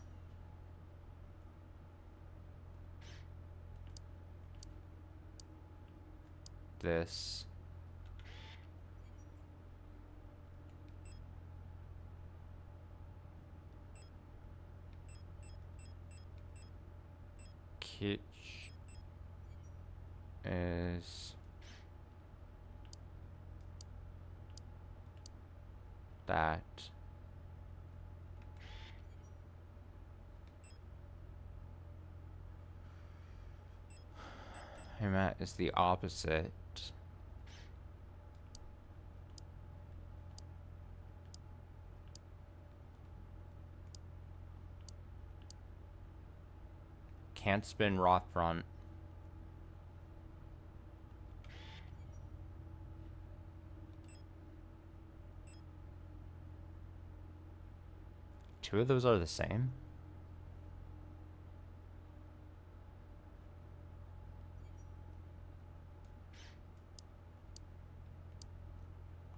this. Kitch is... that. And that is the opposite. Can't spin rot front. Two of those are the same?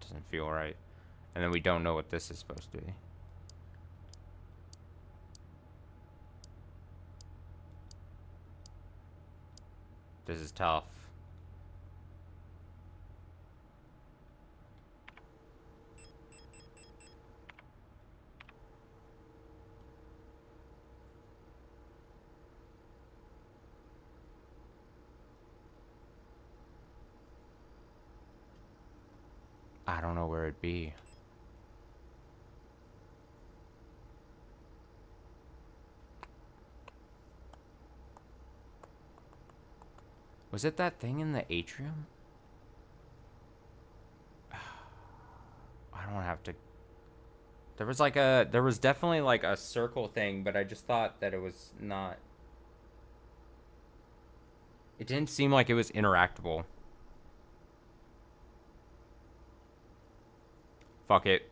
Doesn't feel right. And then we don't know what this is supposed to be. This is tough. I don't know where it'd be. Was it that thing in the atrium? I don't have to... There was like a... There was definitely like a circle thing, but I just thought that it was not... It didn't seem like it was interactable. Fuck it.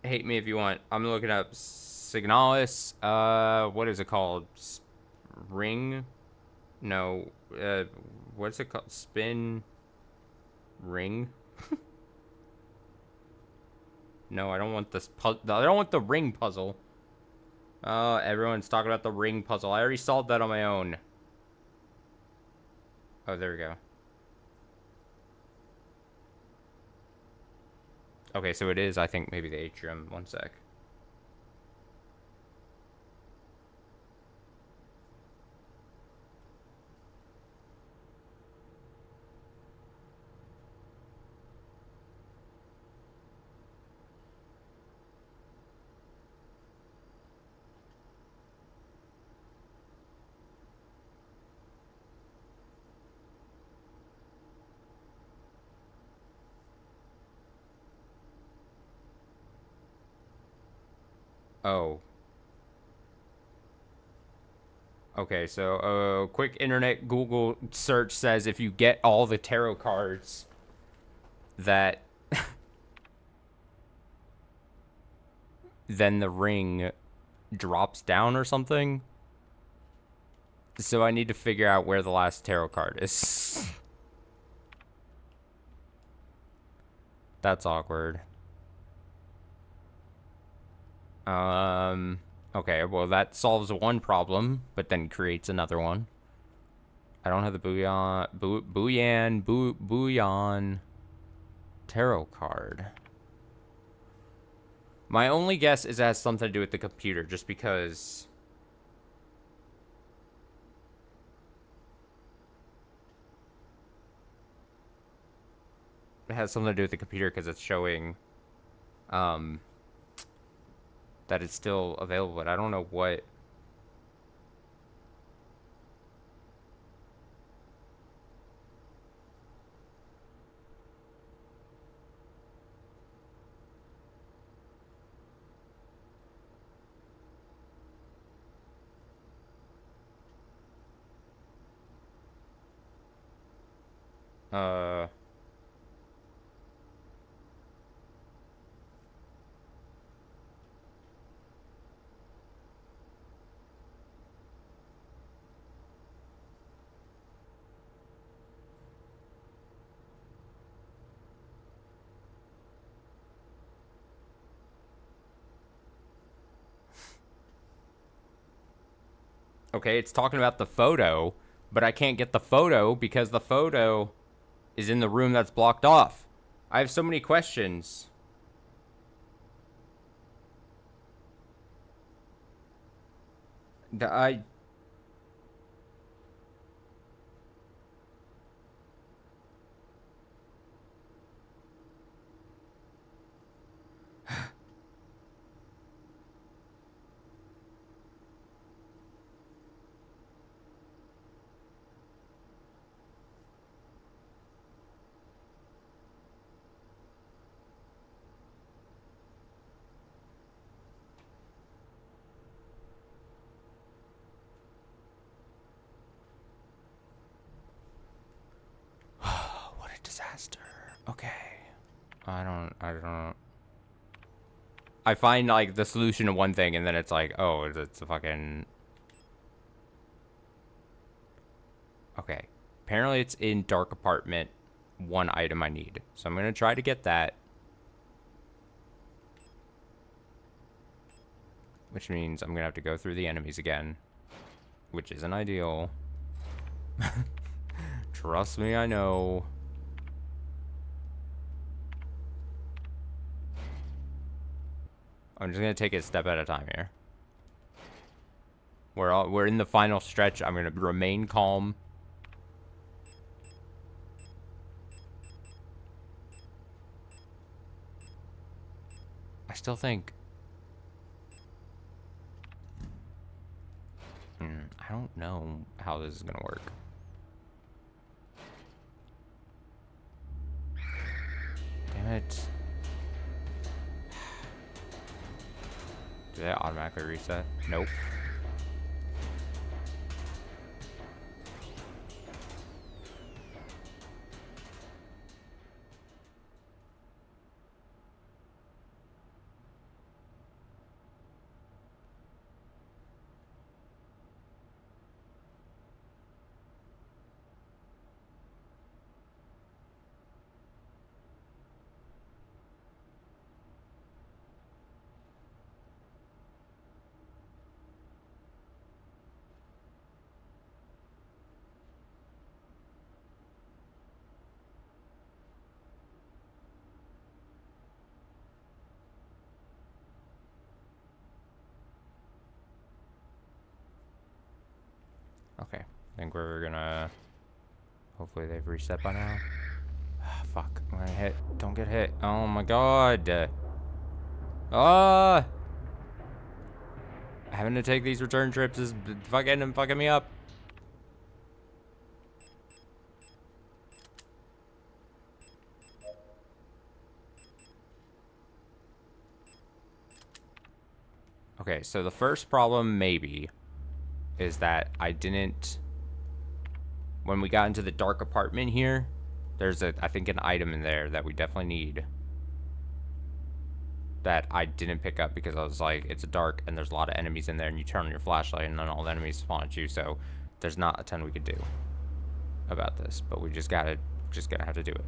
Hate me if you want. I'm looking up Signalis. What is it called? Ring? No. What's it called? Spin ring? No, I don't want this I don't want the ring puzzle. Everyone's talking about the ring puzzle. I already solved that on my own. Oh, there we go. Okay, so it is, I think, maybe the atrium. One sec. Oh. Okay, so quick internet Google search says if you get all the tarot cards that then the ring drops down or something. So I need to figure out where the last tarot card is. That's awkward. Okay, well that solves one problem, but then creates another one. I don't have the Booyan tarot card. My only guess is it has something to do with the computer, just because... It has something to do with the computer because it's showing that it's still available, but I don't know what... Uh... Okay, it's talking about the photo, but I can't get the photo because the photo is in the room that's blocked off. I have so many questions. I... What a disaster. Okay. I don't... I find, like, the solution to one thing, and then it's like, oh, it's a fucking... Okay. Apparently it's in dark apartment, one item I need. So I'm going to try to get that. Which means I'm going to have to go through the enemies again. Which isn't ideal. Trust me, I know. I'm just going to take it a step at a time here. We're in the final stretch. I'm going to remain calm. I still think... I don't know how this is going to work. Damn it. Did that automatically reset? Nope. Okay. I think we're gonna... Hopefully they've reset by now. Fuck. I'm gonna hit. Don't get hit. Oh my god. Ah! Having to take these return trips is fucking me up. Okay, so the first problem, maybe, is that I didn't... When we got into the dark apartment here, there's I think an item in there that we definitely need. That I didn't pick up because I was like, it's dark and there's a lot of enemies in there, and you turn on your flashlight and then all the enemies spawn at you, so there's not a ton we could do about this, but we just gonna have to do it.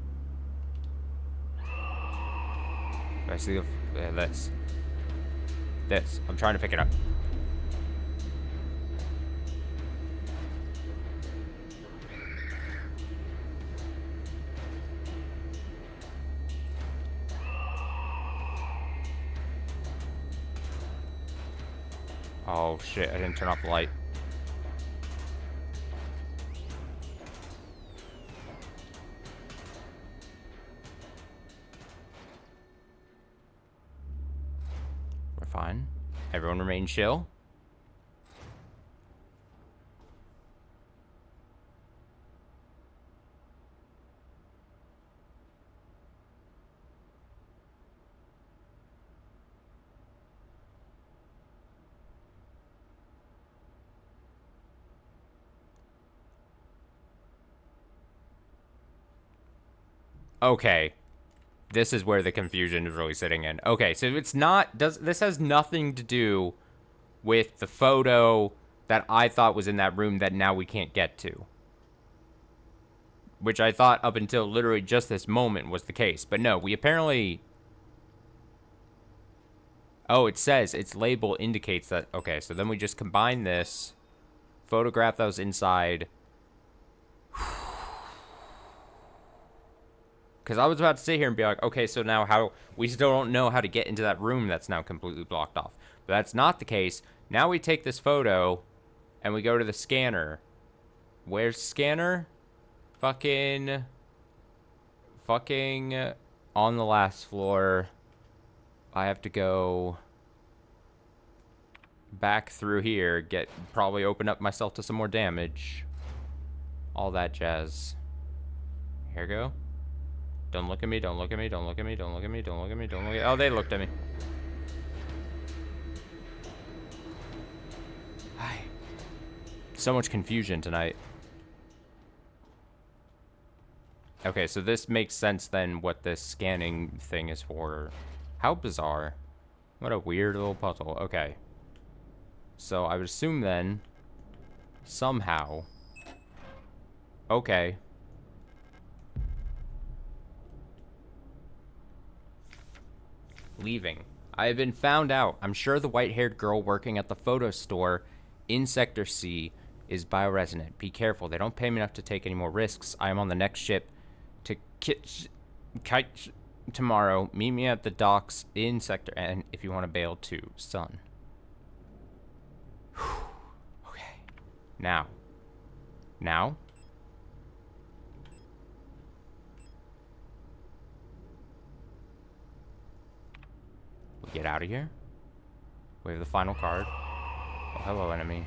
I see this. I'm trying to pick it up. Oh shit, I didn't turn off the light. We're fine. Everyone remain chill. Okay. This is where the confusion is really sitting in. Okay, so it's not... This has nothing to do with the photo that I thought was in that room that now we can't get to. Which I thought up until literally just this moment was the case. But no, we apparently... Oh, it says its label indicates that... Okay, so then we just combine this, photograph those inside. Because I was about to sit here and be like, okay, so now how... We still don't know how to get into that room that's now completely blocked off. But that's not the case. Now we take this photo and we go to the scanner. Where's the scanner? Fucking on the last floor. I have to go back through here, probably open up myself to some more damage. All that jazz. Here we go. Don't look at me, don't look at me, don't look at me, don't look at me, don't look at me, don't look at me. Oh, they looked at me. Hi. So much confusion tonight. Okay, so this makes sense then what this scanning thing is for. How bizarre. What a weird little puzzle. Okay. So I would assume then, somehow... Okay. Leaving. I have been found out. I'm sure the white-haired girl working at the photo store in Sector C is bioresonant. Be careful. They don't pay me enough to take any more risks. I am on the next ship to Kite tomorrow. Meet me at the docks in Sector N if you want to bail too, son. Okay. Now. We get out of here. We have the final card. Oh, hello, enemy.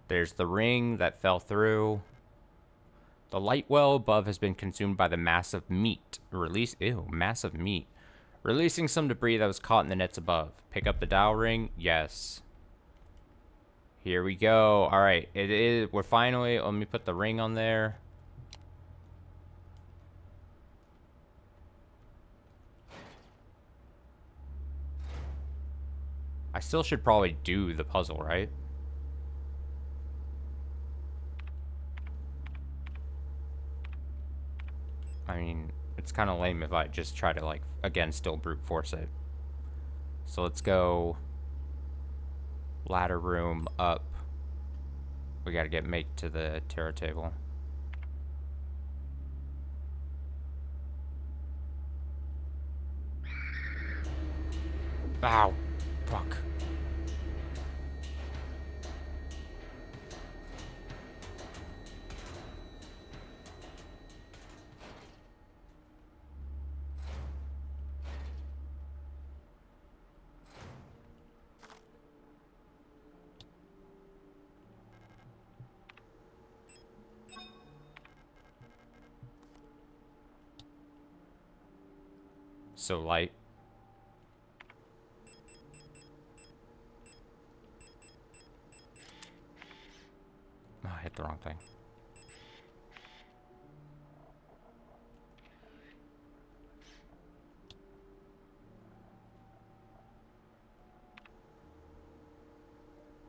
There's the ring that fell through. The light well above has been consumed by the massive meat. Massive meat. Releasing some debris that was caught in the nets above. Pick up the dial ring. Yes. Here we go. All right. It is. We're finally... Let me put the ring on there. I still should probably do the puzzle, right? I mean, it's kind of lame if I just try to, like, again, still brute force it. So let's go ladder room up. We gotta get make to the tarot table. Ow. Fuck. So light. Oh, I hit the wrong thing.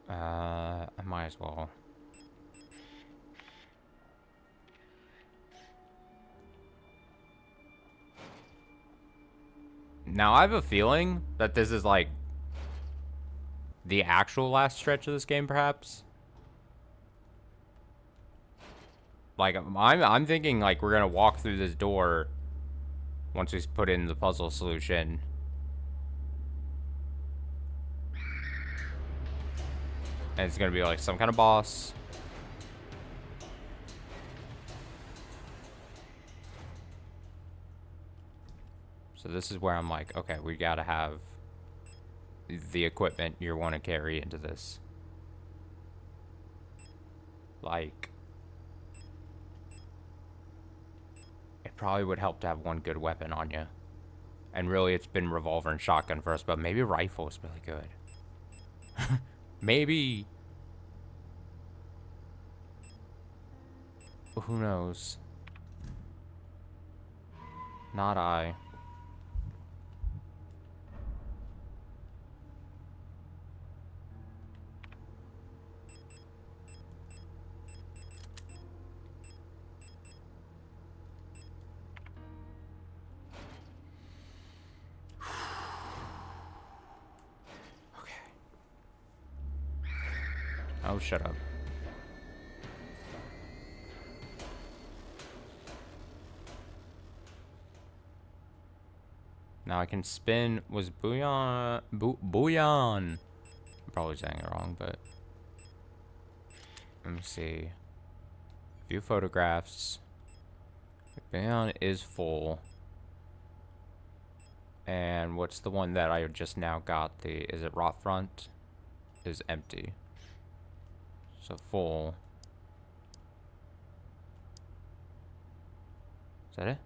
I might as well. Now, I have a feeling that this is, like, the actual last stretch of this game, perhaps. Like, I'm thinking, like, we're gonna walk through this door once we put in the puzzle solution. And it's gonna be, like, some kind of boss. So this is where I'm like, okay, we gotta have the equipment you want to carry into this. Like, it probably would help to have one good weapon on you. And really, it's been revolver and shotgun first, but maybe rifle is really good. Maybe. Who knows? Not I. Okay. Oh, shut up. Now I can spin. Was Bouillon... Bouillon. I'm probably saying it wrong, but... Let me see. View photographs. Bouillon is full. And what's the one that I just now got? Is it rot front? Is empty. So full. Is that it?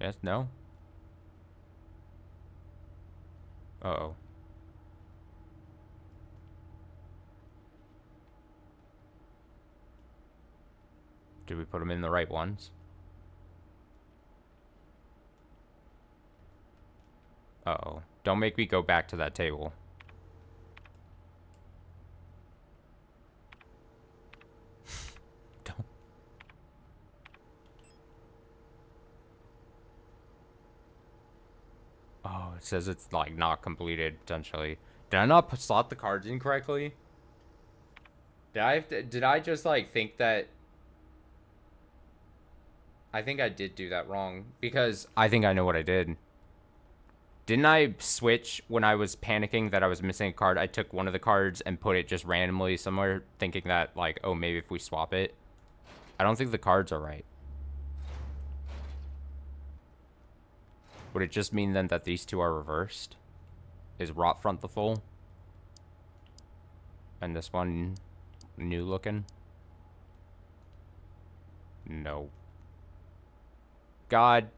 Yes, no? Uh-oh. Did we put them in the right ones? Uh-oh. Don't make me go back to that table. Don't. Oh, it says it's, like, not completed, potentially. Did I not slot the cards in correctly? Did I just, like, think that... I think I did do that wrong, because I think I know what I did. Didn't I switch when I was panicking that I was missing a card? I took one of the cards and put it just randomly somewhere, thinking that, like, oh, maybe if we swap it. I don't think the cards are right. Would it just mean then that these two are reversed? Is rot front the full? And this one new looking? No. God.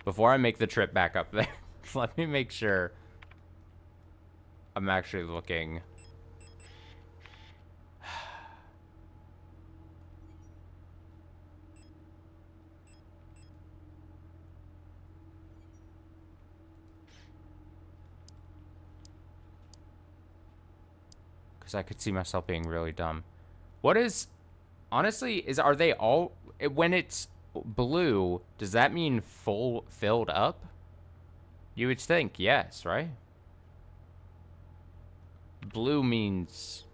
Before I make the trip back up there, let me make sure I'm actually looking. Because I could see myself being really dumb. What is... Honestly, are they all... When it's blue, does that mean filled up? You would think, yes, right? Blue means...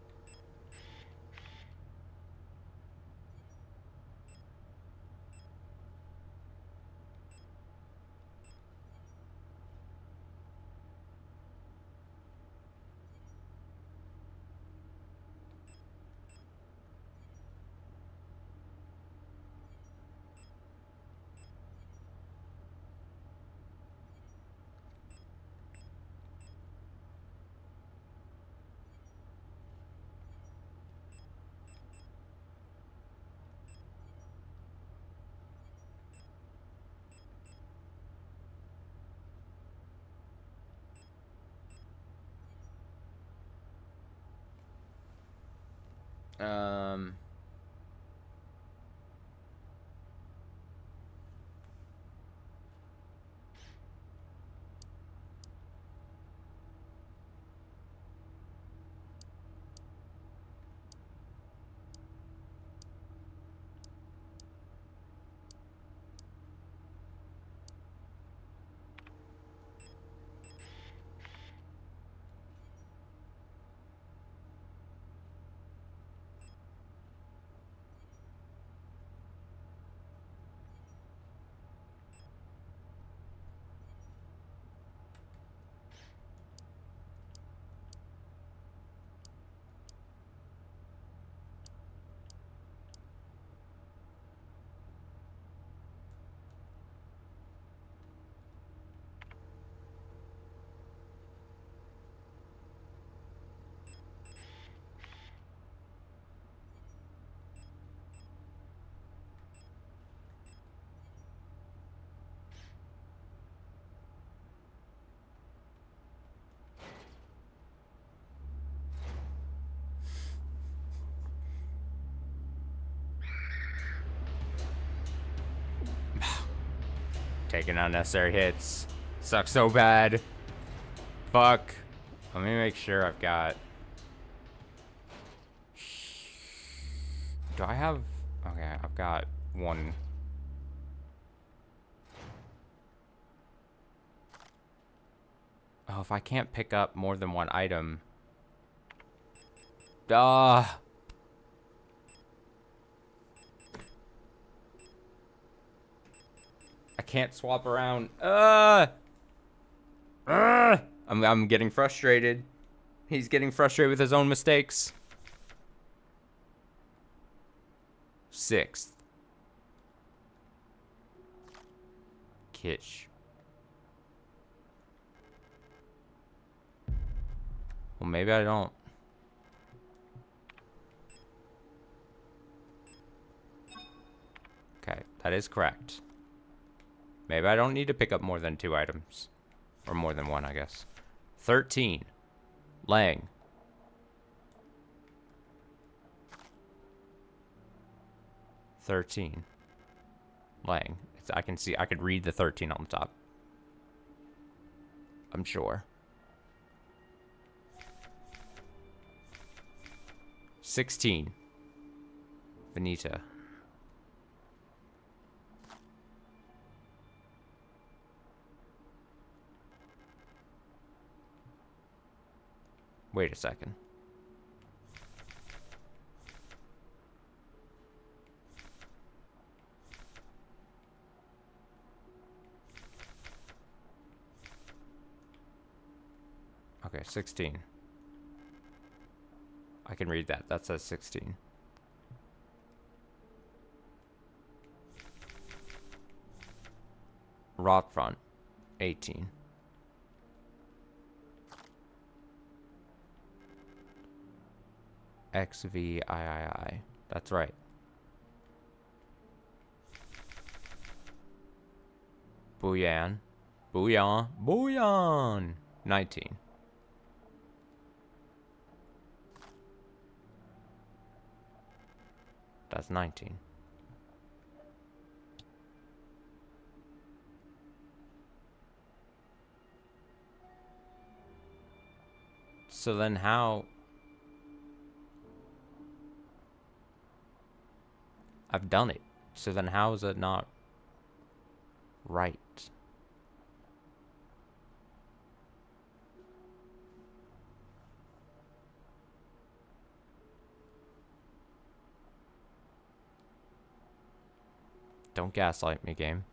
Um... Taking unnecessary hits. Sucks so bad. Fuck. Let me make sure I've got... Do I have... Okay, I've got one... Oh, if I can't pick up more than one item... I can't swap around. I'm getting frustrated. He's getting frustrated with his own mistakes. 6th. Kitsch. Well, maybe I don't. Okay, that is correct. Maybe I don't need to pick up more than 2 items. Or more than 1, I guess. 13. Lang. Lang. I can see, I could read the 13 on the top. I'm sure. 16. Venita. Wait a second. Okay, 16. I can read that. That says 16. Rot front, 18. XVIII. That's right. Bouillon. 19. That's 19. So then how... I've done it. So then how is it not right? Don't gaslight me, game.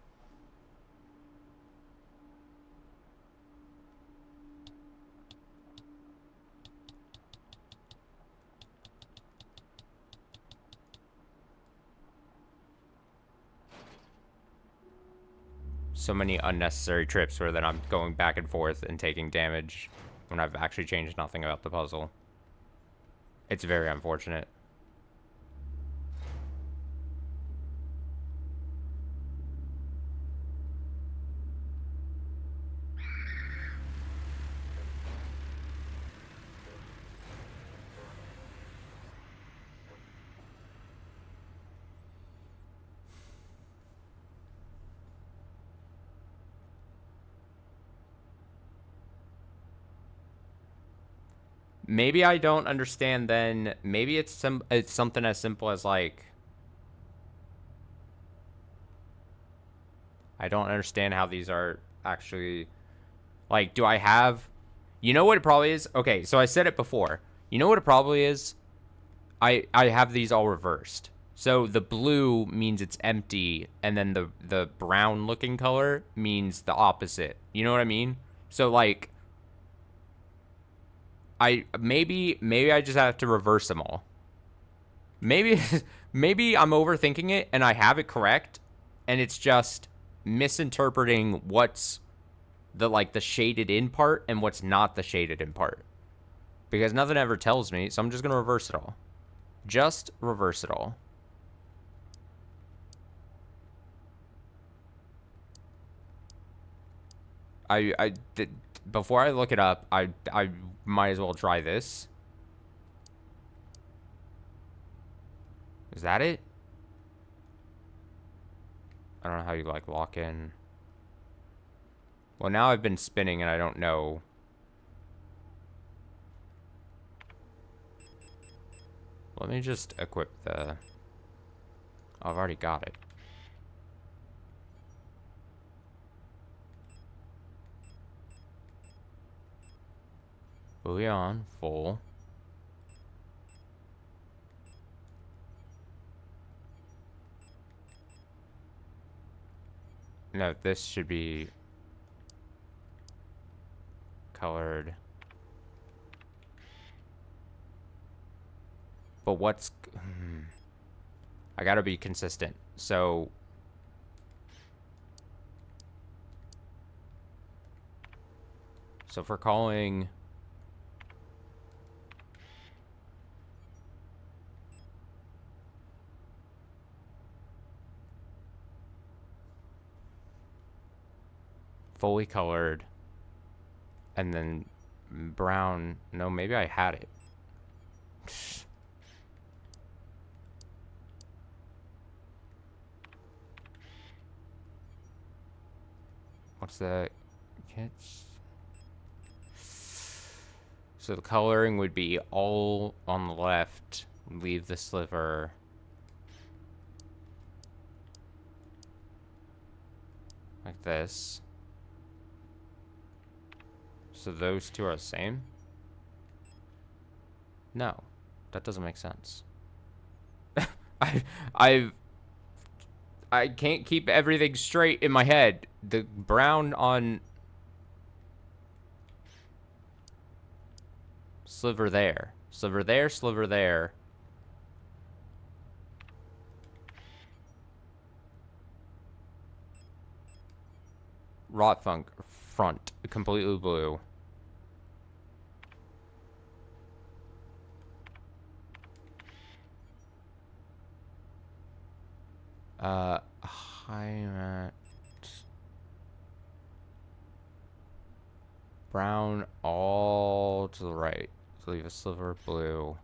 So many unnecessary trips where then I'm going back and forth and taking damage when I've actually changed nothing about the puzzle. It's very unfortunate. Maybe I don't understand then. Maybe it's something as simple as like... I don't understand how these are actually... Like, do I have... You know what it probably is? Okay, so I said it before. You know what it probably is? I have these all reversed. So the blue means it's empty, and then the brown looking color means the opposite. You know what I mean? So like... maybe I just have to reverse them all. Maybe maybe I'm overthinking it and I have it correct and it's just misinterpreting what's the shaded in part and what's not the shaded in part. Because nothing ever tells me, so I'm just going to reverse it all. Just reverse it all. I did before I look it up, I might as well try this. Is that it? I don't know how you like lock in. Well, now I've been spinning and I don't know. Let me just equip the... Oh, I've already got it. Bouillon, full. No, this should be colored. But what's... I gotta be consistent. So... So if we're calling... fully colored, and then brown. No, maybe I had it. What's the catch? So the coloring would be all on the left. Leave the sliver. Like this. So those two are the same? No, that doesn't make sense. I can't keep everything straight in my head. The brown on sliver there, sliver there, sliver there. Rot funk front completely blue. High mat. Brown all to the right. So leave a sliver blue.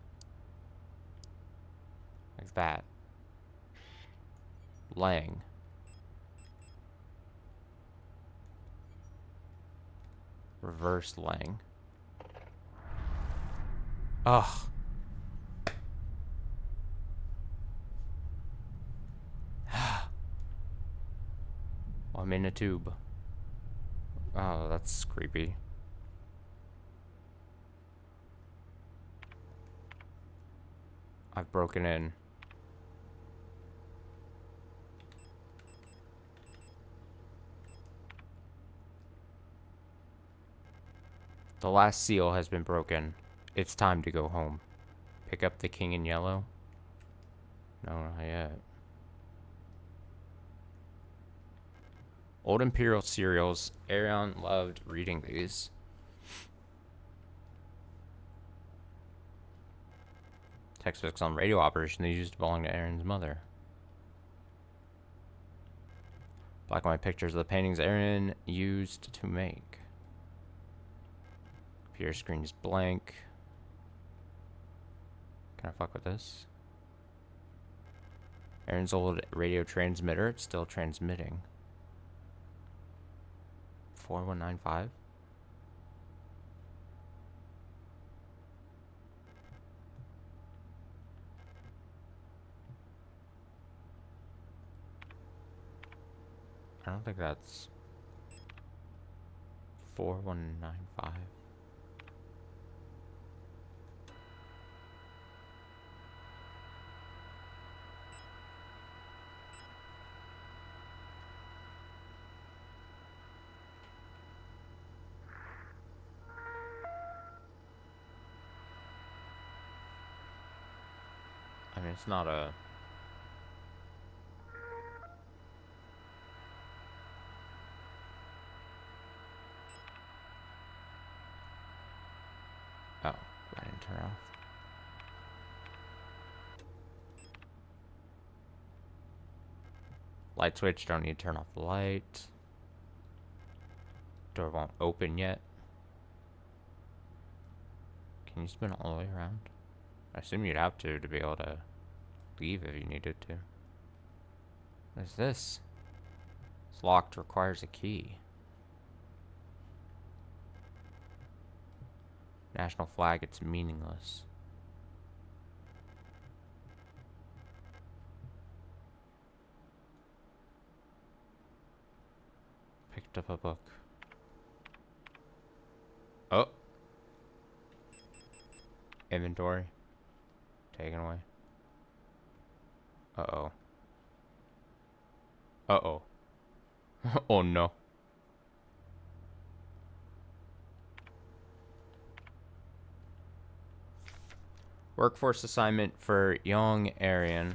Like that. Lang. Reverse Lang. Ugh. I'm in a tube. Oh, that's creepy. I've broken in. The last seal has been broken. It's time to go home. Pick up the king in yellow? No, not yet. Old Imperial cereals. Arion loved reading these. Textbooks on radio operation they used to belong to Aaron's mother. Black and white pictures of the paintings Aaron used to make. Computer screen is blank. Can I fuck with this? Aaron's old radio transmitter. It's still transmitting. 4195. I don't think that's 4195. I mean, it's not a... Oh, I didn't turn off. Light switch, don't need to turn off the light. Door won't open yet. Can you spin all the way around? I assume you'd have to be able to leave if you needed to. What is this? It's locked, requires a key. National flag, it's meaningless. Picked up a book. Oh. Inventory. Taken away. Uh-oh. Uh-oh. Oh no. Workforce assignment for young Aryan.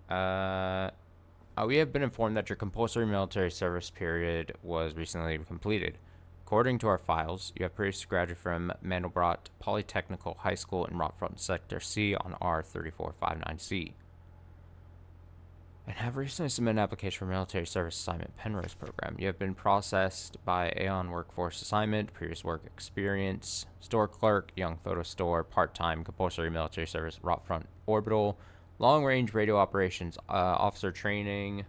We have been informed that your compulsory military service period was recently completed. According to our files, you have previously graduated from Mandelbrot Polytechnical High School in Rockfront Sector C on R3459C. And have recently submitted an application for military service assignment Penrose program. You have been processed by Aeon Workforce Assignment, previous work experience, store clerk, young photo store, part-time, compulsory military service, Rockfront Orbital, long-range radio operations, officer training.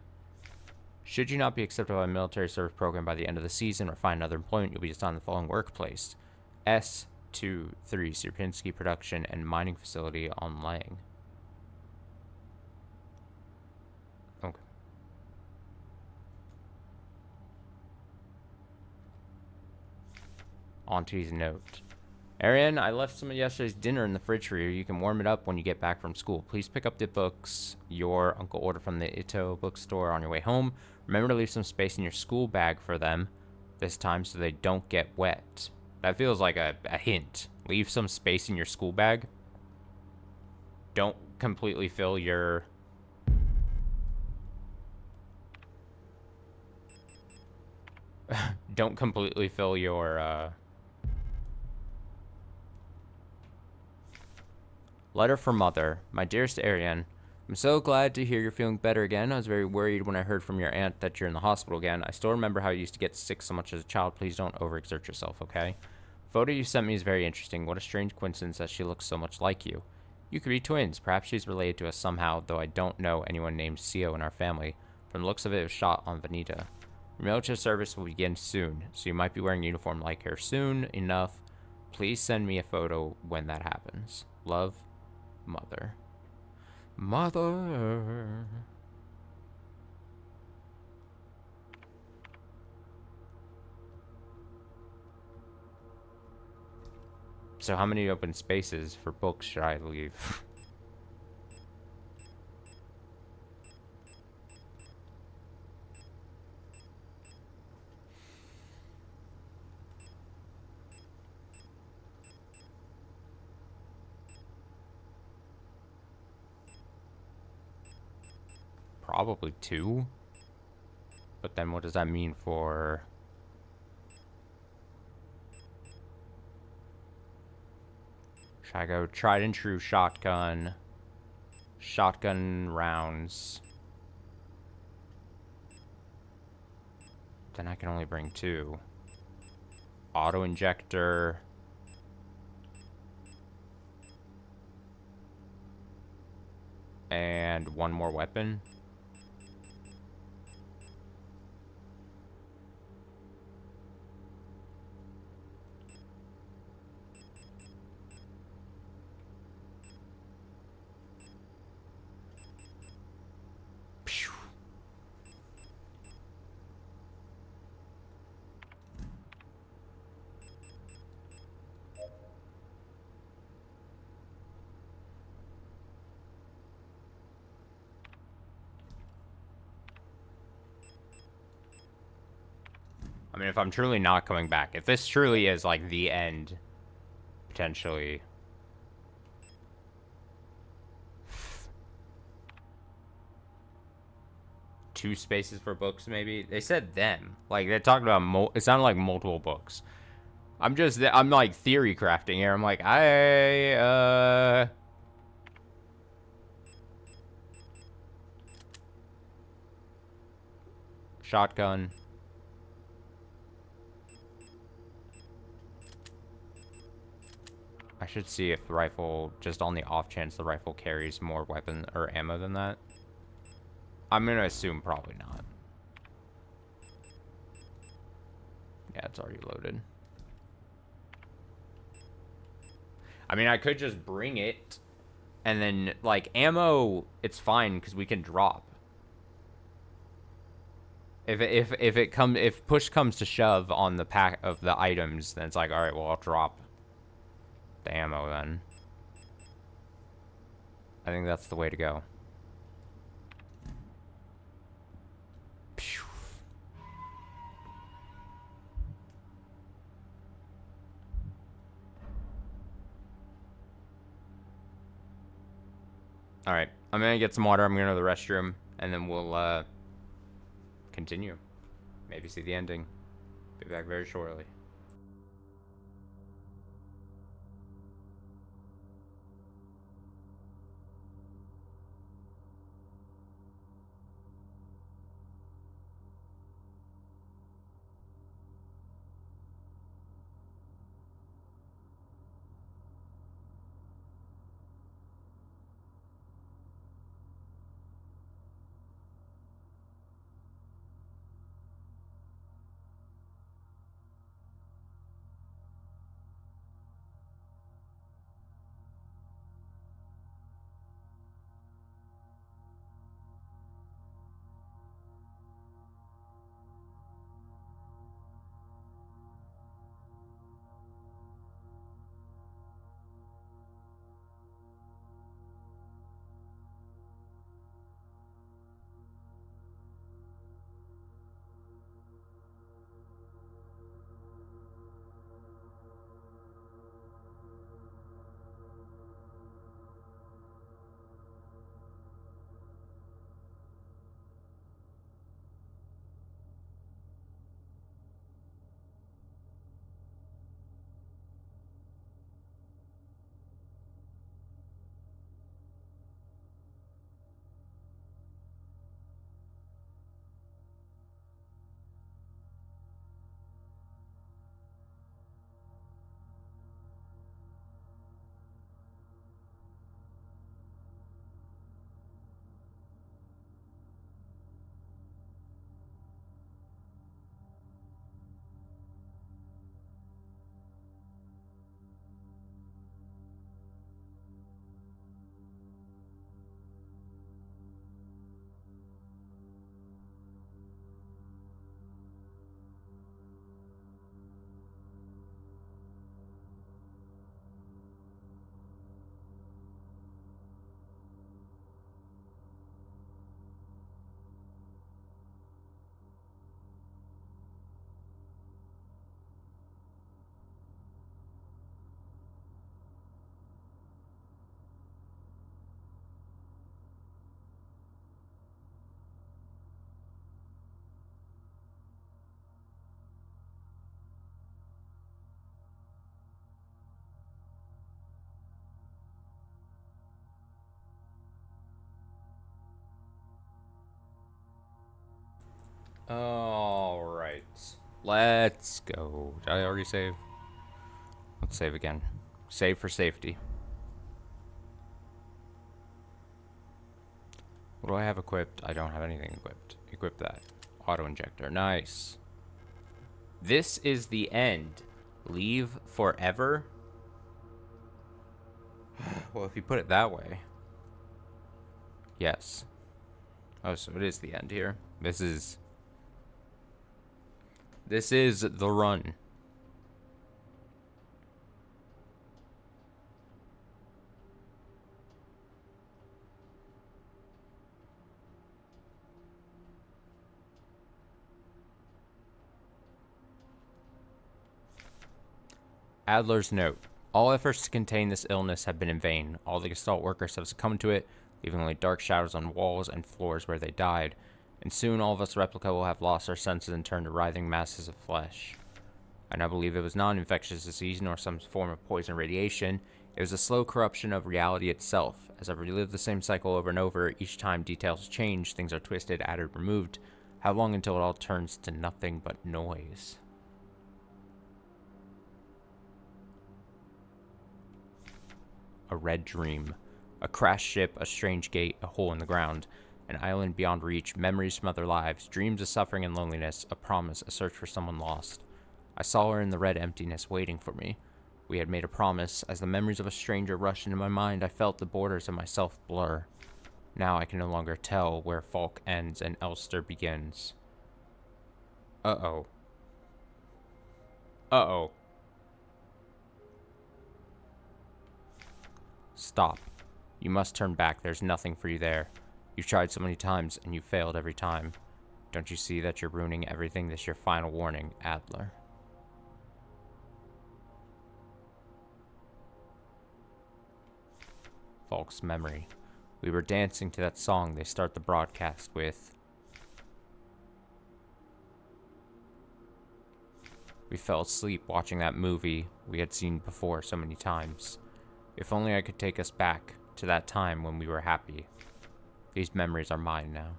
Should you not be accepted by a military service program by the end of the season or find another employment, you'll be assigned the following workplace: S23 Sierpinski Production and Mining Facility on Lang. Okay. On to his note. Arian, I left some of yesterday's dinner in the fridge for you. You can warm it up when you get back from school. Please pick up the books your uncle ordered from the Ito bookstore on your way home. Remember to leave some space in your school bag for them this time so they don't get wet. That feels like a hint. Leave some space in your school bag. Don't completely fill your... Don't completely fill your, Letter from Mother. My dearest Arian, I'm so glad to hear you're feeling better again. I was very worried when I heard from your aunt that you're in the hospital again. I still remember how you used to get sick so much as a child. Please don't overexert yourself, okay? Photo you sent me is very interesting. What a strange coincidence that she looks so much like you. You could be twins. Perhaps she's related to us somehow, though I don't know anyone named Sio in our family. From the looks of it, it was shot on Vanita. Your military service will begin soon, so you might be wearing a uniform like her soon enough. Please send me a photo when that happens. Love, Mother. Mother. So how many open spaces for books should I leave? Probably 2. But then what does that mean for... Should I go tried and true shotgun? Shotgun rounds. Then I can only bring 2. Auto injector. And 1 more weapon. I mean, if I'm truly not coming back, if this truly is, like, the end, potentially. Two spaces for books, maybe? They said them. Like, they're talking about, it sounded like multiple books. I'm like, theory crafting here. I'm like, shotgun. I should see if the rifle, just on the off chance the rifle carries more weapon or ammo than that. I'm gonna assume probably not. Yeah, it's already loaded. I mean, I could just bring it, and then, like, ammo, it's fine, because we can drop. If push comes to shove on the pack of the items, then it's like, alright, well, I'll drop the ammo then. I think that's the way to go. Alright, I'm gonna get some water, I'm gonna go to the restroom, and then we'll, continue. Maybe see the ending. Be back very shortly. Alright. Let's go. Did I already save? Let's save again. Save for safety. What do I have equipped? I don't have anything equipped. Equip that. Auto injector. Nice. This is the end. Leave forever? Well, if you put it that way. Yes. Oh, so it is the end here. This is the run. Adler's note. All efforts to contain this illness have been in vain. All the Gestalt workers have succumbed to it, leaving only dark shadows on walls and floors where they died. And soon all of us replica will have lost our senses and turned to writhing masses of flesh. I now believe it was not an infectious disease nor some form of poison radiation. It was a slow corruption of reality itself. As I relive the same cycle over and over, each time details change, things are twisted, added, removed. How long until it all turns to nothing but noise? A red dream. A crashed ship, a strange gate, a hole in the ground. An island beyond reach, memories from other lives, dreams of suffering and loneliness, a promise, a search for someone lost. I saw her in the red emptiness waiting for me. We had made a promise. As the memories of a stranger rushed into my mind, I felt the borders of myself blur. Now I can no longer tell where Falk ends and Elster begins. Uh-oh. Uh-oh. Stop. You must turn back. There's nothing for you there. You've tried so many times, and you failed every time. Don't you see that you're ruining everything? This is your final warning, Adler. Falk's memory. We were dancing to that song they start the broadcast with. We fell asleep watching that movie we had seen before so many times. If only I could take us back to that time when we were happy. These memories are mine now.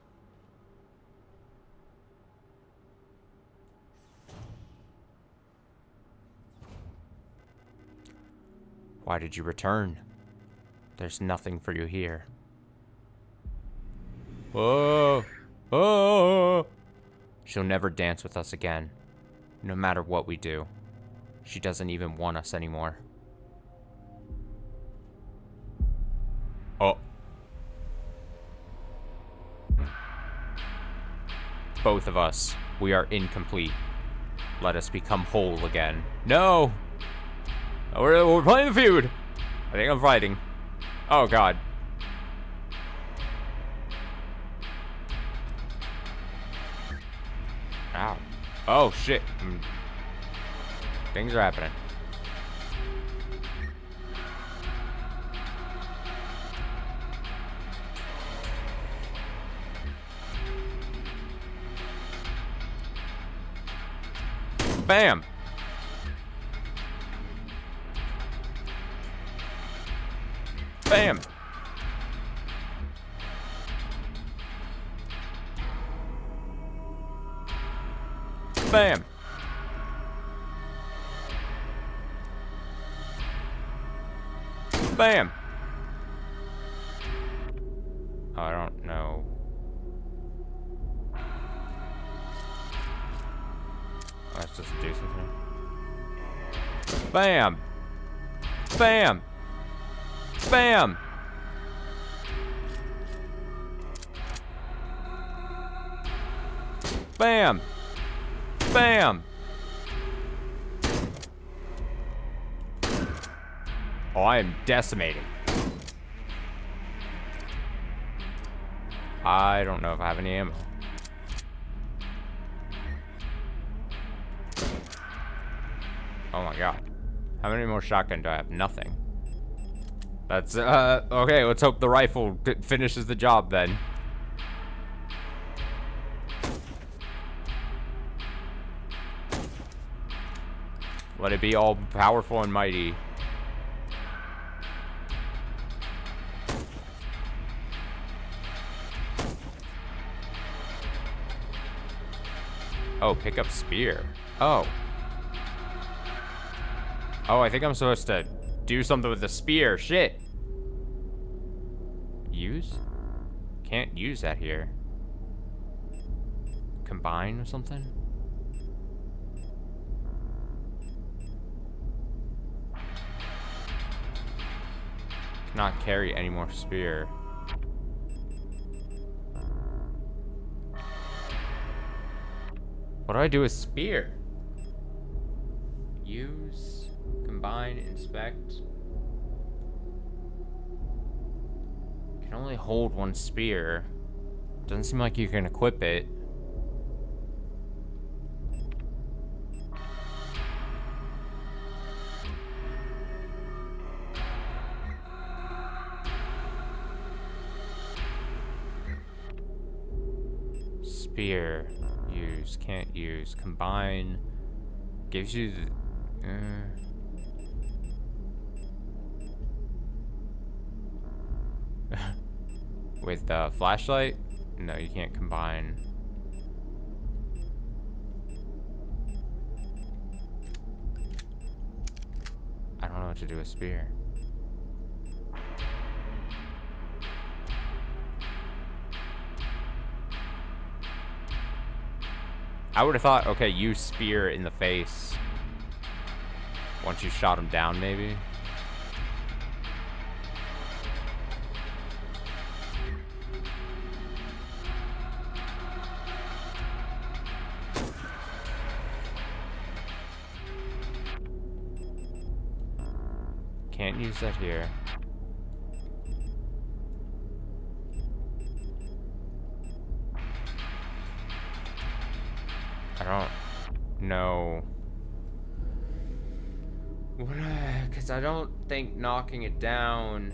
Why did you return? There's nothing for you here. Oh, oh. She'll never dance with us again, no matter what we do. She doesn't even want us anymore. Oh. Both of us, we are incomplete. Let us become whole again. No! We're playing the feud. I think I'm fighting. Oh, God. Ow. Oh, shit. Things are happening. Bam! Bam! Bam! Bam! I don't know. Let's just do something. Bam! Bam! Bam! Bam! Bam! Oh, I am decimating. I don't know if I have any ammo. Oh my god. How many more shotgun do I have? Nothing. That's, okay, let's hope the rifle finishes the job then. Let it be all powerful and mighty. Oh, pick up spear. Oh. Oh, I think I'm supposed to do something with the spear. Shit. Use? Can't use that here. Combine or something? Cannot carry any more spear. What do I do with spear? Use, combine, inspect. Can only hold one spear. Doesn't seem like you can equip it. Spear. Use. Can't use. Combine. Gives you the... with the flashlight? No, you can't combine. I don't know what to do with spear. I would have thought, okay, use spear in the face. Once you shot him down, maybe? Can't use that here. I don't know. Because I don't think knocking it down...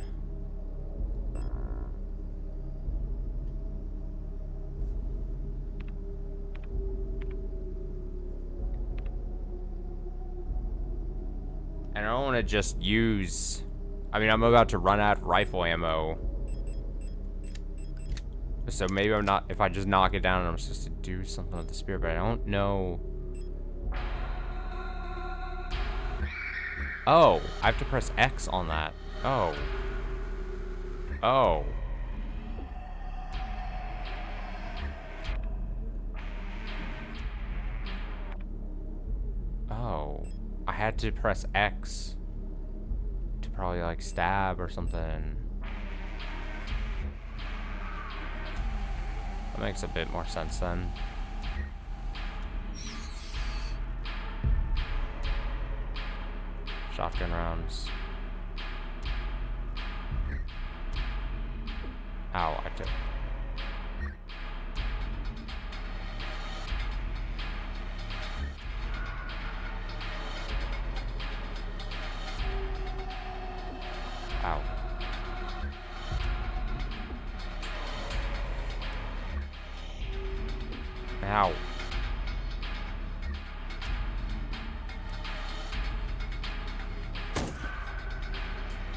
And I don't want to just use... I mean, I'm about to run out of rifle ammo. So maybe I'm not... If I just knock it down, I'm supposed to do something with the spear, but I don't know... Oh, I have to press X on that. Oh. Oh. Oh. I had to press X to probably like stab or something. That makes a bit more sense then. Shotgun rounds. Ow, I took. Ow. Ow.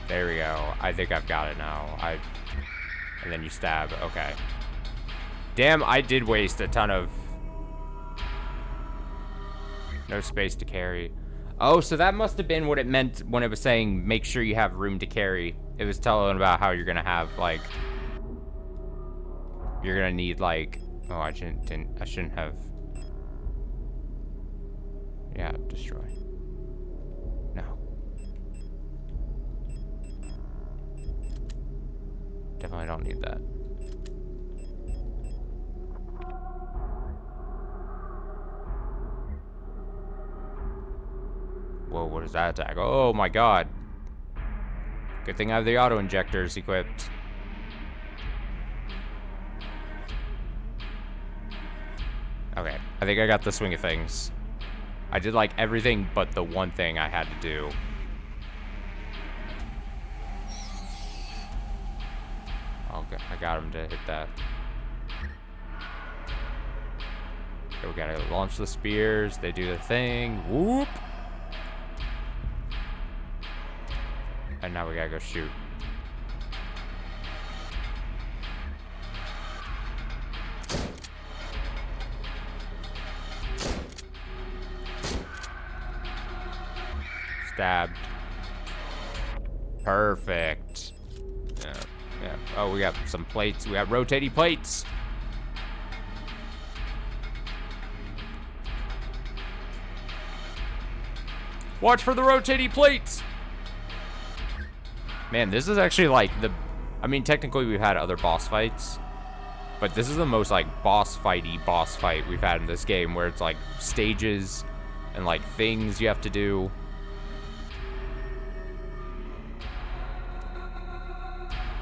There we go. I think I've got it now. And then you stab. Okay. Damn, I did waste a ton of... No space to carry. Oh, so that must have been what it meant when it was saying make sure you have room to carry. It was telling about how you're gonna have, like... You're gonna need, like... Oh, I shouldn't have... Yeah, destroy. No. Definitely don't need that. Whoa, what is that attack? Oh my god. Good thing I have the auto injectors equipped. Okay, I think I got the swing of things. I did like everything but the one thing I had to do. Okay, I got him to hit that. Okay, we gotta launch the spears. They do their thing. Whoop! And now we gotta go shoot. Stabbed. Perfect. Yeah, yeah. Oh, we got some plates. We got rotating plates. Watch for the rotating plates. Man, this is actually like the... I mean, technically we've had other boss fights, but this is the most like boss fight we've had in this game, where it's like stages and like things you have to do.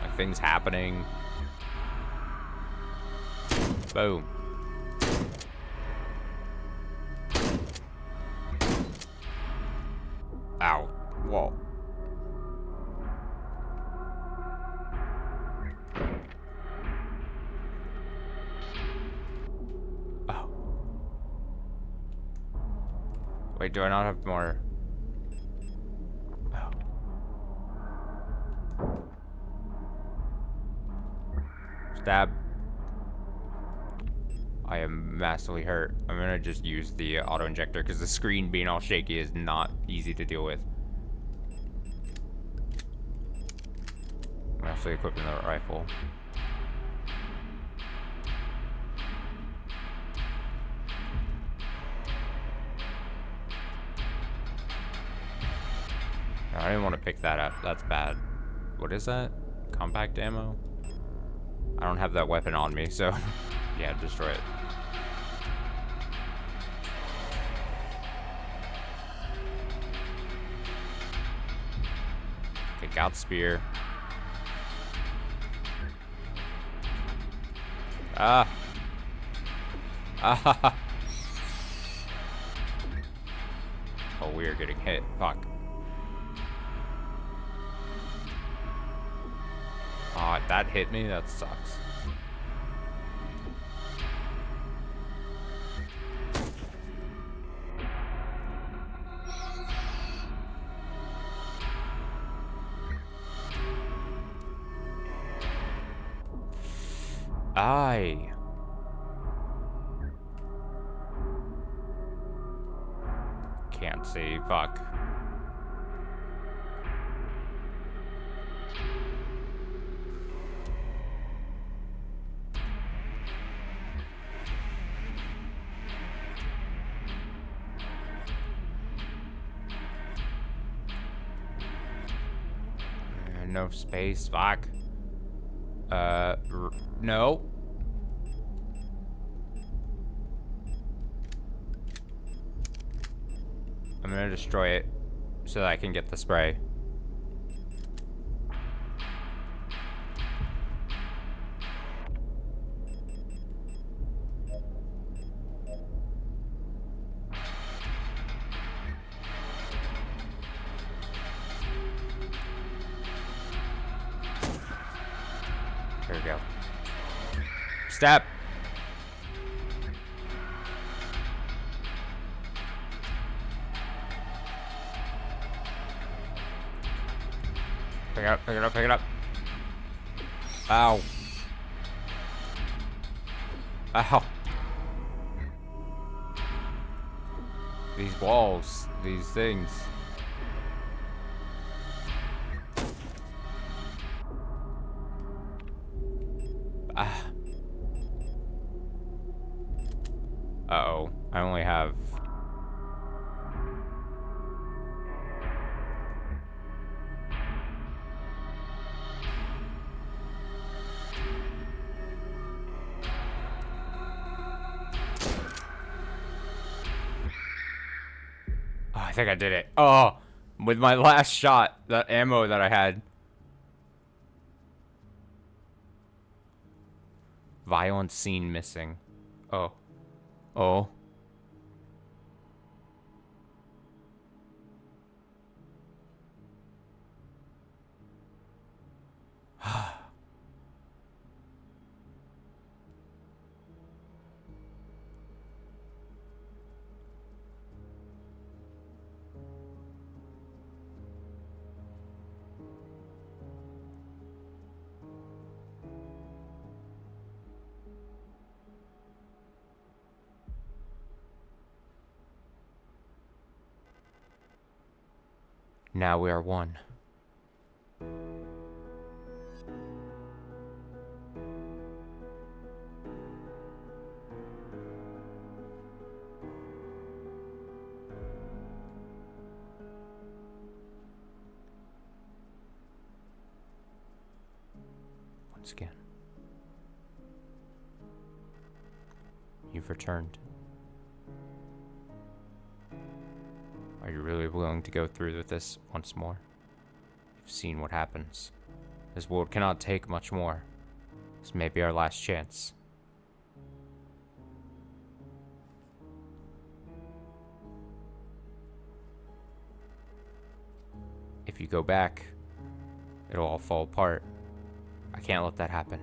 Like things happening. Boom. Ow. Whoa. Oh. Wait, do I not have more? Oh. Stab. I am massively hurt. I'm gonna just use the auto injector because the screen being all shaky is not easy to deal with. I'm actually equipping the rifle. No, I didn't want to pick that up. That's bad. What is that? Compact ammo? I don't have that weapon on me, so yeah, destroy it. Okay, got spear. Ah. Ah. Oh, we are getting hit. Fuck. That hit me? That sucks. I can't see. Fuck. No space. Fuck. No. I'm gonna destroy it so that I can get the spray. There we go. Step. Pick it up, pick it up, pick it up. Ow. Ow. These walls, these things. Ah. Uh-oh. I only have... Oh, I think I did it. Oh! With my last shot, that ammo that I had. Violent scene missing. Oh. Oh. Now we are one. Once again. You've returned. Are you really willing to go through with this once more? You've seen what happens. This world cannot take much more. This may be our last chance. If you go back, it'll all fall apart. I can't let that happen.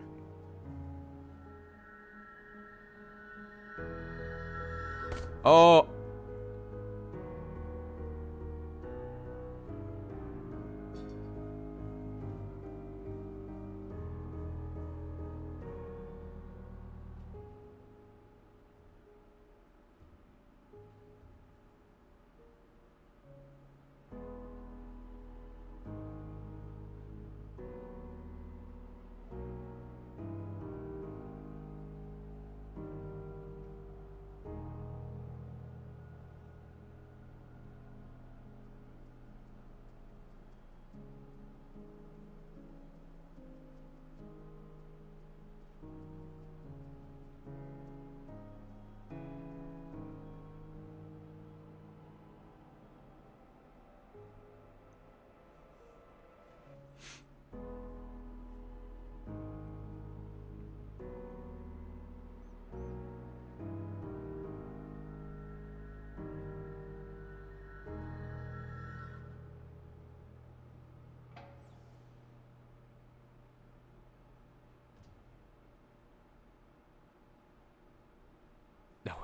Oh!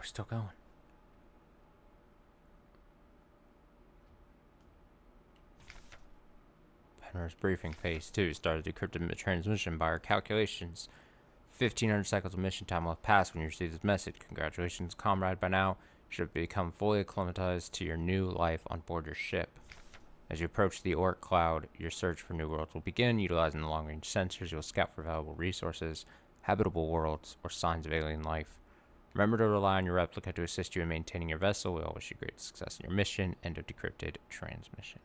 we're still going. Penrose briefing. Phase 2 started decrypted transmission by our calculations. 1,500 cycles of mission time will have passed when you receive this message. Congratulations, comrade. By now, you should have become fully acclimatized to your new life on board your ship. As you approach the Orc Cloud, your search for new worlds will begin. Utilizing the long-range sensors, you will scout for valuable resources, habitable worlds, or signs of alien life. Remember to rely on your replica to assist you in maintaining your vessel. We all wish you great success in your mission. End of decrypted transmission.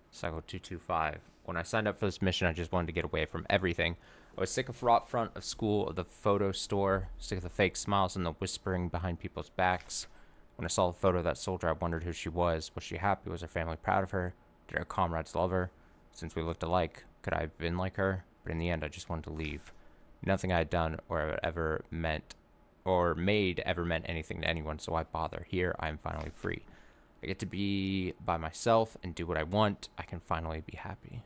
Cycle 225. When I signed up for this mission, I just wanted to get away from everything. I was sick of rot front of school, of the photo store, sick of the fake smiles and the whispering behind people's backs. When I saw the photo of that soldier, I wondered who she was. Was she happy? Was her family proud of her? Did her comrades love her? Since we looked alike, could I have been like her? But in the end, I just wanted to leave. Nothing I had done or ever meant or made ever meant anything to anyone, so why bother? Here, I am finally free. I get to be by myself and do what I want. I can finally be happy.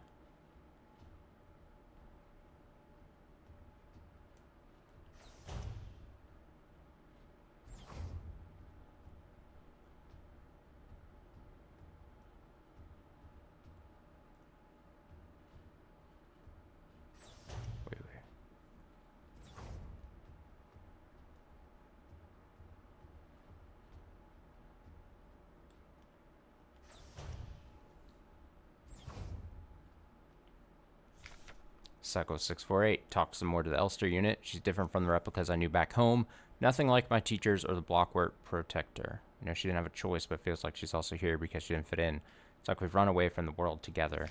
Wait. Psycho 648 talks some more to the Elster unit. She's different from the replicas I knew back home. Nothing like my teachers or the Blockwork Protector. You know, she didn't have a choice, but it feels like she's also here because she didn't fit in. It's like we've run away from the world together.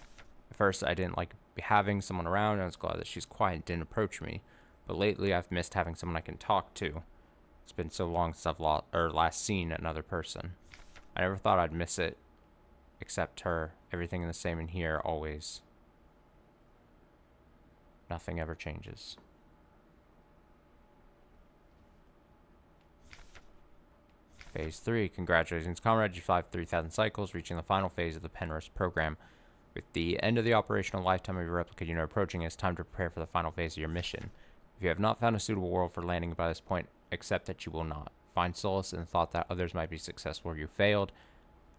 At first, I didn't like having someone around, and I was glad that she's quiet and didn't approach me. But lately, I've missed having someone I can talk to. It's been so long since I've last seen another person. I never thought I'd miss it, except her. Everything is the same in here, always. Nothing ever changes. Phase 3. Congratulations, comrade. You survived 3,000 cycles, reaching the final phase of the Penrose program. With the end of the operational lifetime of your replica unit approaching, it's time to prepare for the final phase of your mission. If you have not found a suitable world for landing by this point, accept that you will not. Find solace in the thought that others might be successful where you failed.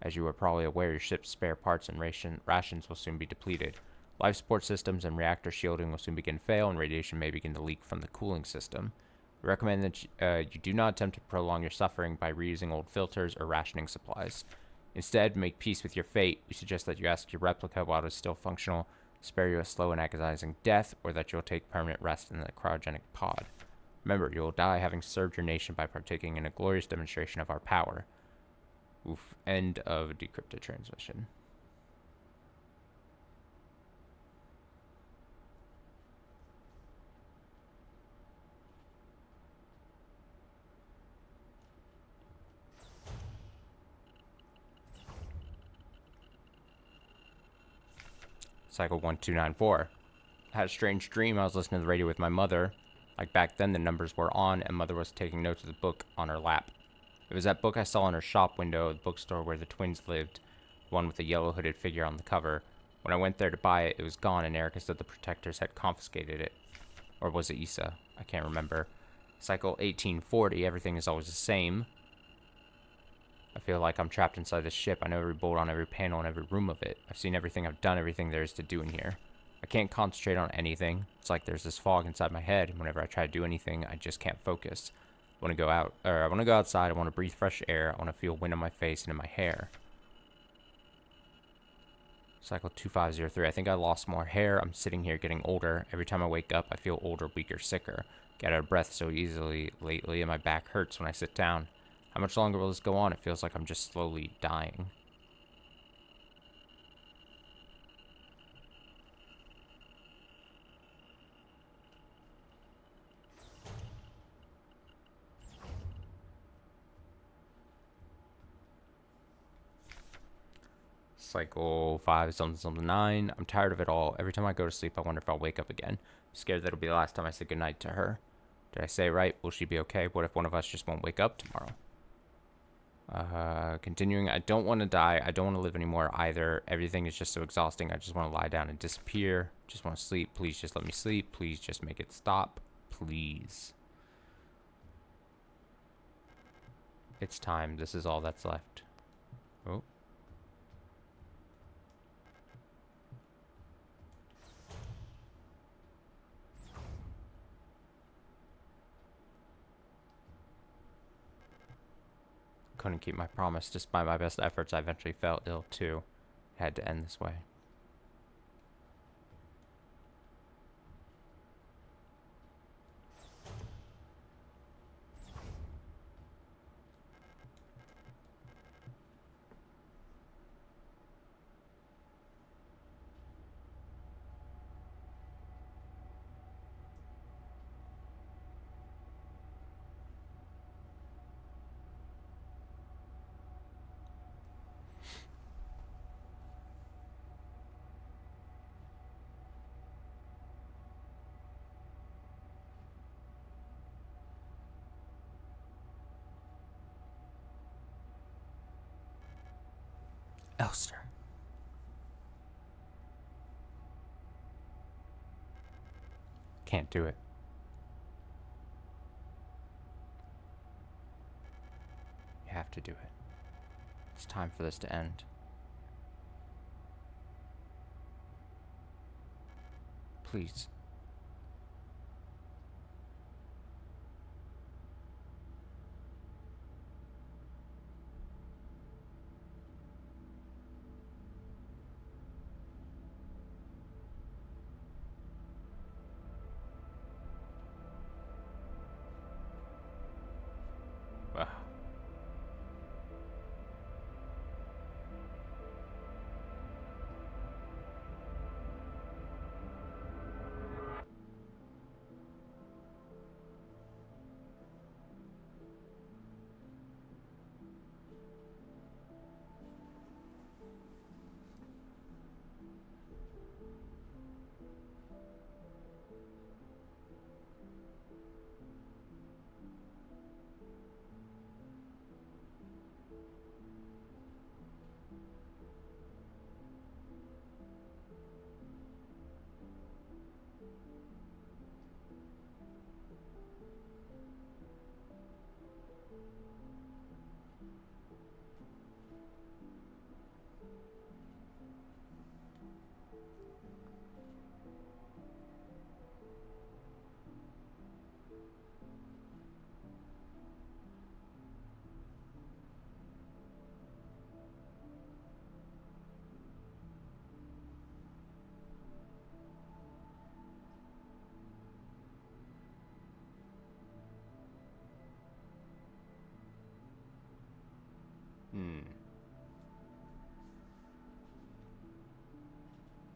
As you are probably aware, your ship's spare parts and rations will soon be depleted. Life support systems and reactor shielding will soon begin to fail, and radiation may begin to leak from the cooling system. We recommend that you do not attempt to prolong your suffering by reusing old filters or rationing supplies. Instead, make peace with your fate. We suggest that you ask your replica, while it is still functional, spare you a slow and agonizing death, or that you'll take permanent rest in the cryogenic pod. Remember, you will die having served your nation by partaking in a glorious demonstration of our power. Oof. End of decrypted transmission. Cycle 1294. I had a strange dream. I was listening to the radio with my mother. Like back then, the numbers were on, and mother was taking notes of the book on her lap. It was that book I saw in her shop window of the bookstore where the twins lived, the one with the yellow hooded figure on the cover. When I went there to buy it, it was gone, and Erica said the protectors had confiscated it. Or was it Issa? I can't remember. Cycle 1840. Everything is always the same. I feel like I'm trapped inside this ship. I know every bolt on every panel in every room of it. I've seen everything. I've done everything there is to do in here. I can't concentrate on anything. It's like there's this fog inside my head, and whenever I try to do anything, I just can't focus. I want to go outside. I want to breathe fresh air. I want to feel wind on my face and in my hair. Cycle 2503. I think I lost more hair. I'm sitting here getting older. Every time I wake up, I feel older, weaker, sicker. Get out of breath so easily lately, and my back hurts when I sit down. How much longer will this go on? It feels like I'm just slowly dying. Cycle 5 something 9. I'm tired of it all. Every time I go to sleep, I wonder if I'll wake up again. I'm scared that it'll be the last time I say goodnight to her. Did I say right? Will she be okay? What if one of us just won't wake up tomorrow? Continuing. I don't want to die. I don't want to live anymore either. Everything is just so exhausting. I just want to lie down and disappear. Just want to sleep. Please just let me sleep. Please just make it stop. Please. It's time. This is all that's left. Oh. Couldn't keep my promise. Despite my best efforts, I eventually fell ill too. It had to end this way. Elster. Can't do it. You have to do it. It's time for this to end. Please. Ugh.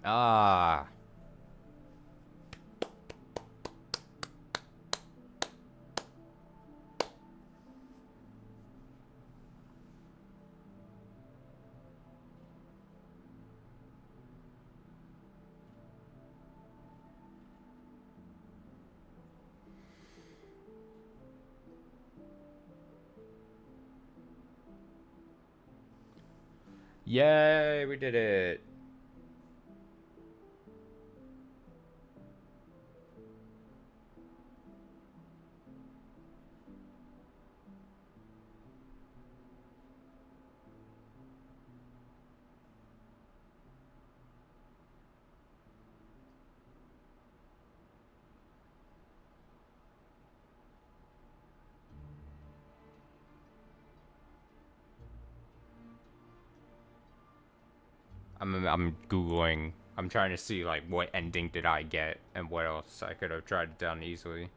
Ah. Yay, we did it. I'm Googling. I'm trying to see, like, what ending did I get and what else I could have tried done easily.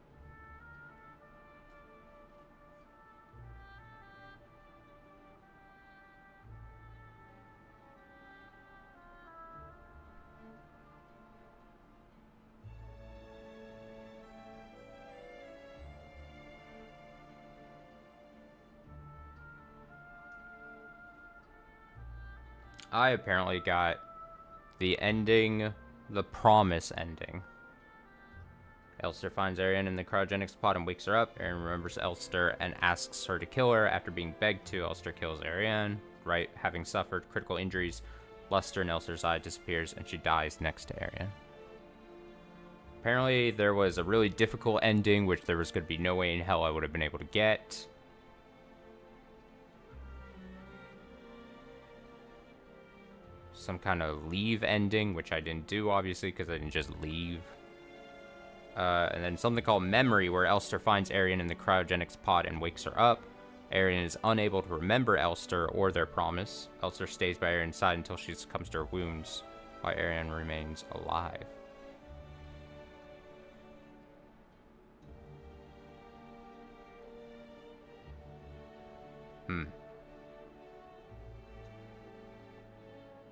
I apparently got the ending, the promise ending. Elster finds Arian in the cryogenics pod and wakes her up. Arian remembers Elster and asks her to kill her. After being begged to, Elster kills Arian. Right, having suffered critical injuries, luster in Elster's eye disappears and she dies next to Arian. Apparently, there was a really difficult ending, which there was going to be no way in hell I would have been able to get. Some kind of leave ending, which I didn't do, obviously, because I didn't just leave. And then something called Memory, where Elster finds Arian in the cryogenics pod and wakes her up. Arian is unable to remember Elster or their promise. Elster stays by Arian's side until she succumbs to her wounds, while Arian remains alive.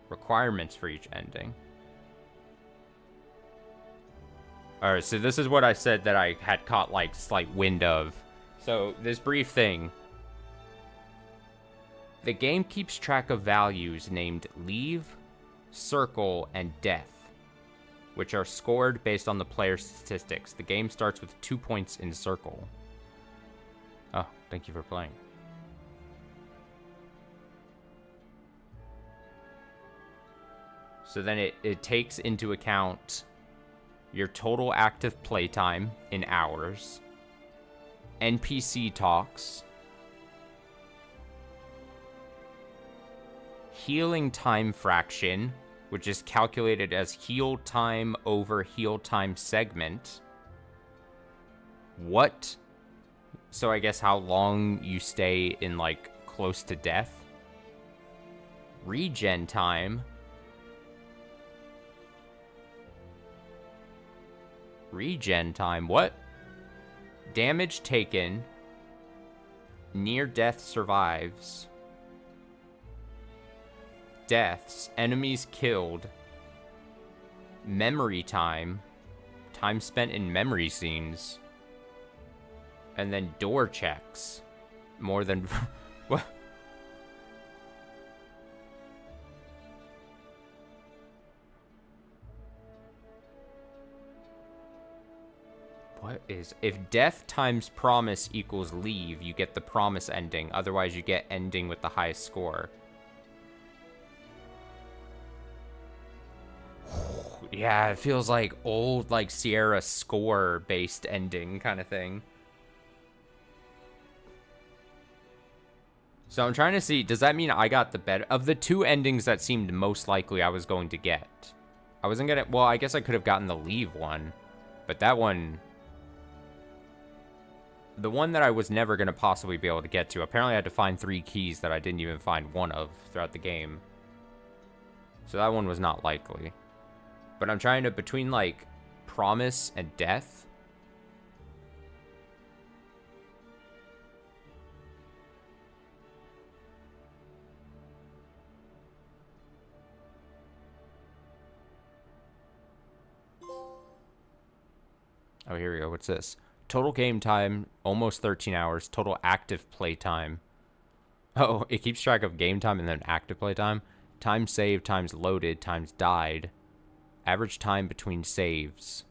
Requirements for each ending. Alright, so this is what I said that I had caught, like, slight wind of. So, this brief thing. The game keeps track of values named Leave, Circle, and Death, which are scored based on the player's statistics. The game starts with 2 points in Circle. Oh, thank you for playing. So then it takes into account your total active playtime in hours, NPC talks, healing time fraction, which is calculated as heal time over heal time segment. What? So I guess how long you stay in, like, close to death. Regen time. Regen time, what? Damage taken. Near death survives. Deaths. Enemies killed. Memory time. Time spent in memory scenes. And then door checks. More than... What? What is... If death times promise equals leave, you get the promise ending. Otherwise, you get ending with the highest score. Yeah, it feels like old, like, Sierra score-based ending kind of thing. So I'm trying to see, does that mean I got the better... Of the two endings that seemed most likely I was going to get. I wasn't gonna... Well, I guess I could have gotten the leave one. But that one... The one that I was never going to possibly be able to get to. Apparently I had to find 3 keys that I didn't even find one of throughout the game. So that one was not likely. But I'm trying to, between, like, promise and death. Oh, here we go. What's this? Total game time, almost 13 hours. Total active play time. Oh, it keeps track of game time and then active play time. Time saved times loaded times died. Average time between saves.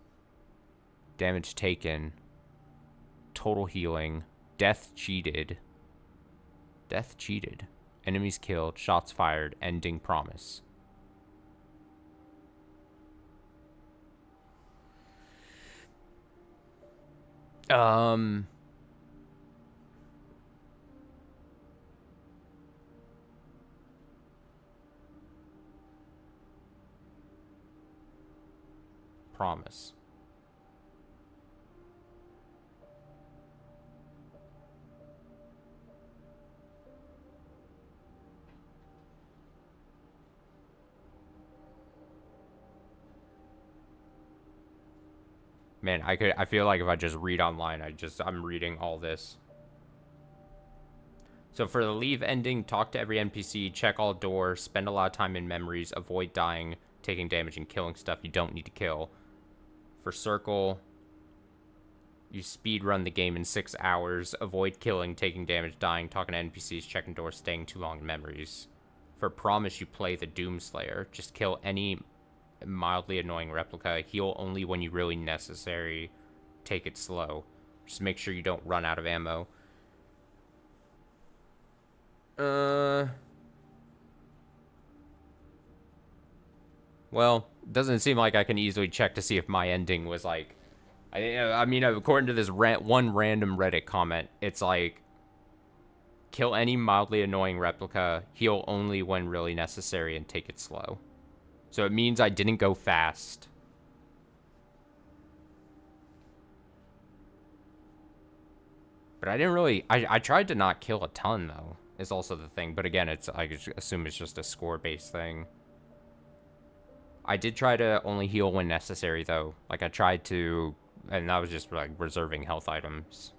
Damage taken. Total healing. Death cheated. Death cheated. Enemies killed. Shots fired. Ending promise. Promise. Man, I feel like if I just read online, I'm reading all this. So for the leave ending, talk to every NPC, check all doors, spend a lot of time in memories, avoid dying, taking damage, and killing stuff you don't need to kill. For circle, you speed run the game in 6 hours, avoid killing, taking damage, dying, talking to NPCs, checking doors, staying too long in memories. For promise, you play the Doomslayer, just kill any mildly annoying replica, heal only when you really necessary, take it slow. Just make sure you don't run out of ammo. Well, it doesn't seem like I can easily check to see if my ending was like... I mean, according to this one random Reddit comment, it's like... Kill any mildly annoying replica, heal only when really necessary, and take it slow. So it means I didn't go fast. But I didn't really... I tried to not kill a ton, though, is also the thing. But again, I assume it's just a score-based thing. I did try to only heal when necessary, though. Like, I tried to... And that was just, like, reserving health items.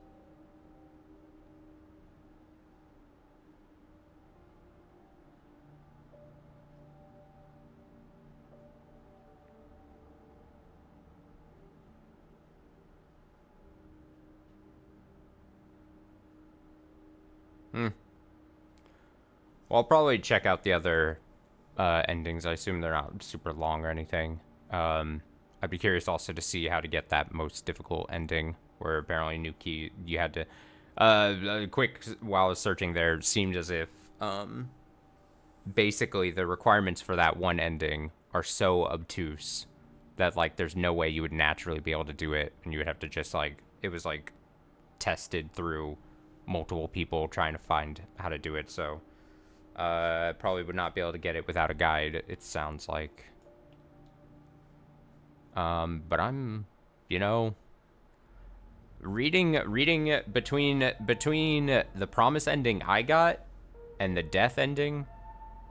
Well, I'll probably check out the other endings. I assume they're not super long or anything. I'd be curious also to see how to get that most difficult ending, where apparently Nuki, you had to... while I was searching there, it seemed as if basically the requirements for that one ending are so obtuse that, like, there's no way you would naturally be able to do it, and you would have to just, like... It was, like, tested through multiple people trying to find how to do it, so probably would not be able to get it without a guide, it sounds like. But I'm, you know, reading between the promise ending I got and the death ending,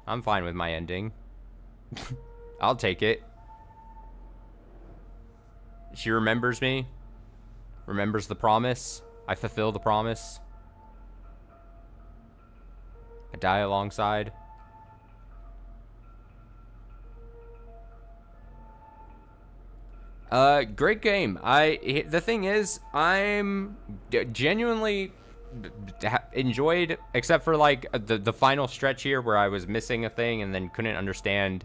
I'm fine with my ending. I'll take it. She remembers me, remembers the promise, I fulfill the promise. I die alongside. Great game. The thing is, I'm genuinely enjoyed, except for like the final stretch here where I was missing a thing and then couldn't understand,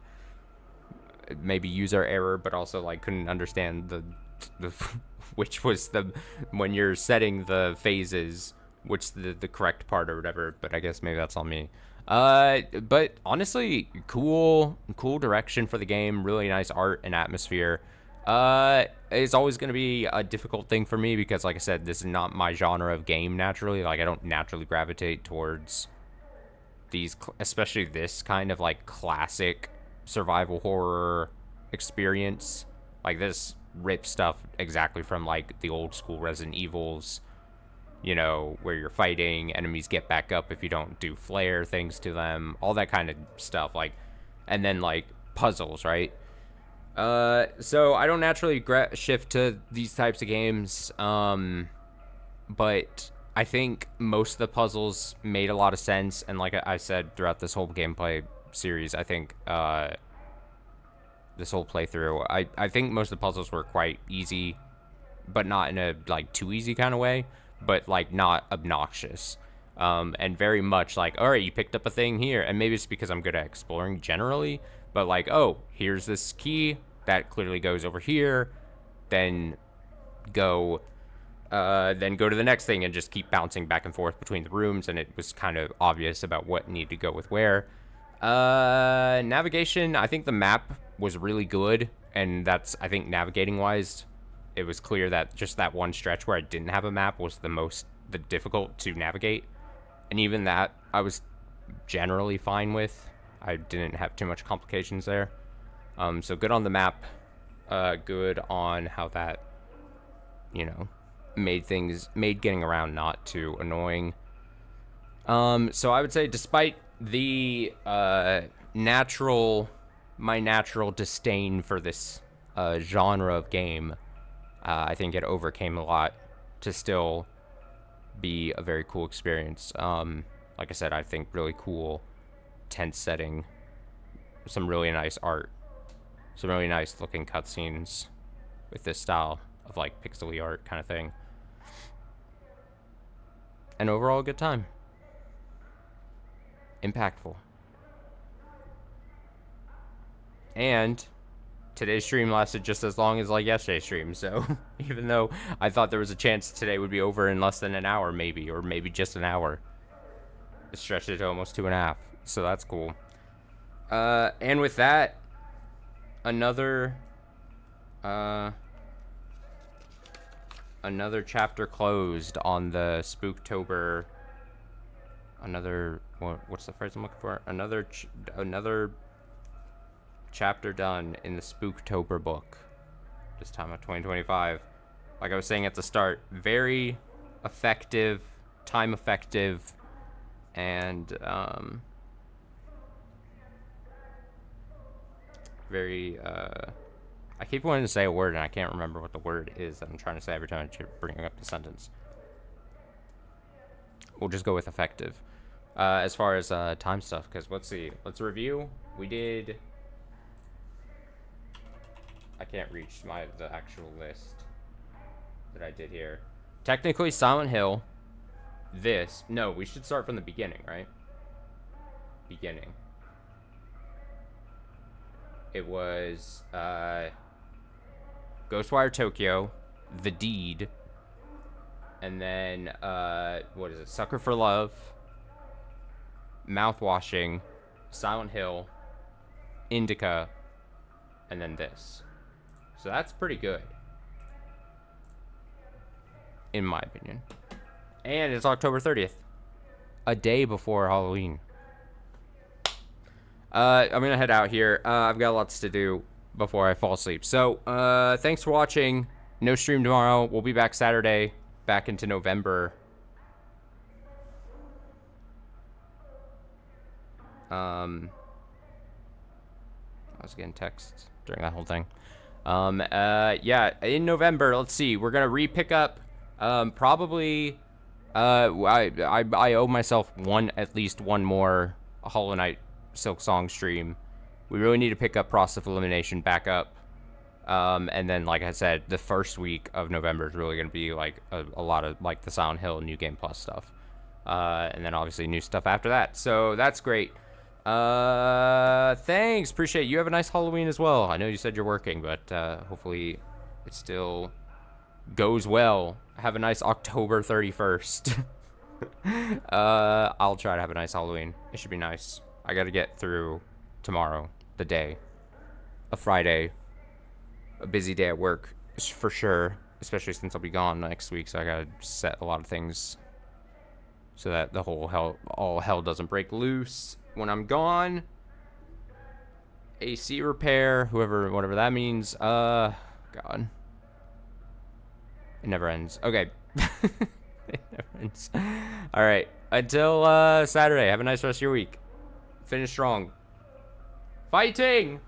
maybe user error, but also like couldn't understand the which was the, when you're setting the phases, which the correct part or whatever, but I guess maybe that's on me. But honestly, cool direction for the game, really nice art and atmosphere. It's always going to be a difficult thing for me because, like I said, this is not my genre of game naturally. Like, I don't naturally gravitate towards these, especially this kind of, like, classic survival horror experience. Like, this rips stuff exactly from, like, the old school Resident Evils, you know, where you're fighting, enemies get back up if you don't do flare things to them, all that kind of stuff, like, and then, like, puzzles, right? So I don't naturally shift to these types of games, but I think most of the puzzles made a lot of sense, and like I said throughout this whole gameplay series, I think, this whole playthrough, I think most of the puzzles were quite easy, but not in a, like, too easy kind of way, but, like, not obnoxious. And very much like, all right, you picked up a thing here, and maybe it's because I'm good at exploring generally, but like, oh, here's this key that clearly goes over here, then go to the next thing and just keep bouncing back and forth between the rooms, and it was kind of obvious about what needed to go with where. Navigation, I think the map was really good, and that's, I think, navigating wise, it was clear that just that one stretch where I didn't have a map was the difficult to navigate, and even that I was generally fine with. I didn't have too much complications there. So good on the map, good on how that, you know, made getting around not too annoying. So I would say, despite the my natural disdain for this genre of game, I think it overcame a lot to still be a very cool experience. Like I said, I think really cool, tense setting, some really nice art, some really nice looking cutscenes with this style of, like, pixely art kind of thing. And overall, a good time. Impactful. And today's stream lasted just as long as like yesterday's stream. So even though I thought there was a chance today would be over in less than an hour, maybe, or maybe just an hour, it stretched it to almost 2.5. So that's cool. And with that, another chapter closed on the Spooktober. What's the phrase I'm looking for? Another chapter done in the Spooktober book. This time of 2025. Like I was saying at the start, very effective, time effective, and very I keep wanting to say a word and I can't remember what the word is that I'm trying to say every time I bring up the sentence. We'll just go with effective. As far as time stuff, because let's see. Let's review. We did... I can't reach the actual list that I did here. Technically, Silent Hill. This. No, we should start from the beginning, right? Beginning. It was Ghostwire Tokyo, The Deed, and then what is it? Sucker for Love, Mouthwashing, Silent Hill, Indica, and then this. So that's pretty good, in my opinion. And it's October 30th, a day before Halloween. I'm gonna head out here. I've got lots to do before I fall asleep. So, thanks for watching. No stream tomorrow. We'll be back Saturday, back into November. I was getting texts during that whole thing. Yeah, in November, let's see. We're gonna re-pick up, probably, I owe myself at least one more Hollow Knight Silk Song stream. We really need to pick up Process of Elimination back up. And then, like I said, the first week of November is really going to be like a lot of like the Silent Hill New Game Plus stuff. And then obviously new stuff after that. So that's great. Thanks. Appreciate it. You have a nice Halloween as well. I know you said you're working, but hopefully it still goes well. Have a nice October 31st. I'll try to have a nice Halloween. It should be nice. I got to get through tomorrow, the day, a Friday, a busy day at work for sure, especially since I'll be gone next week. So I got to set a lot of things so that all hell doesn't break loose when I'm gone. AC repair, whatever that means. God, it never ends. Okay. It never ends. All right. Until Saturday. Have a nice rest of your week. Finish strong. Fighting!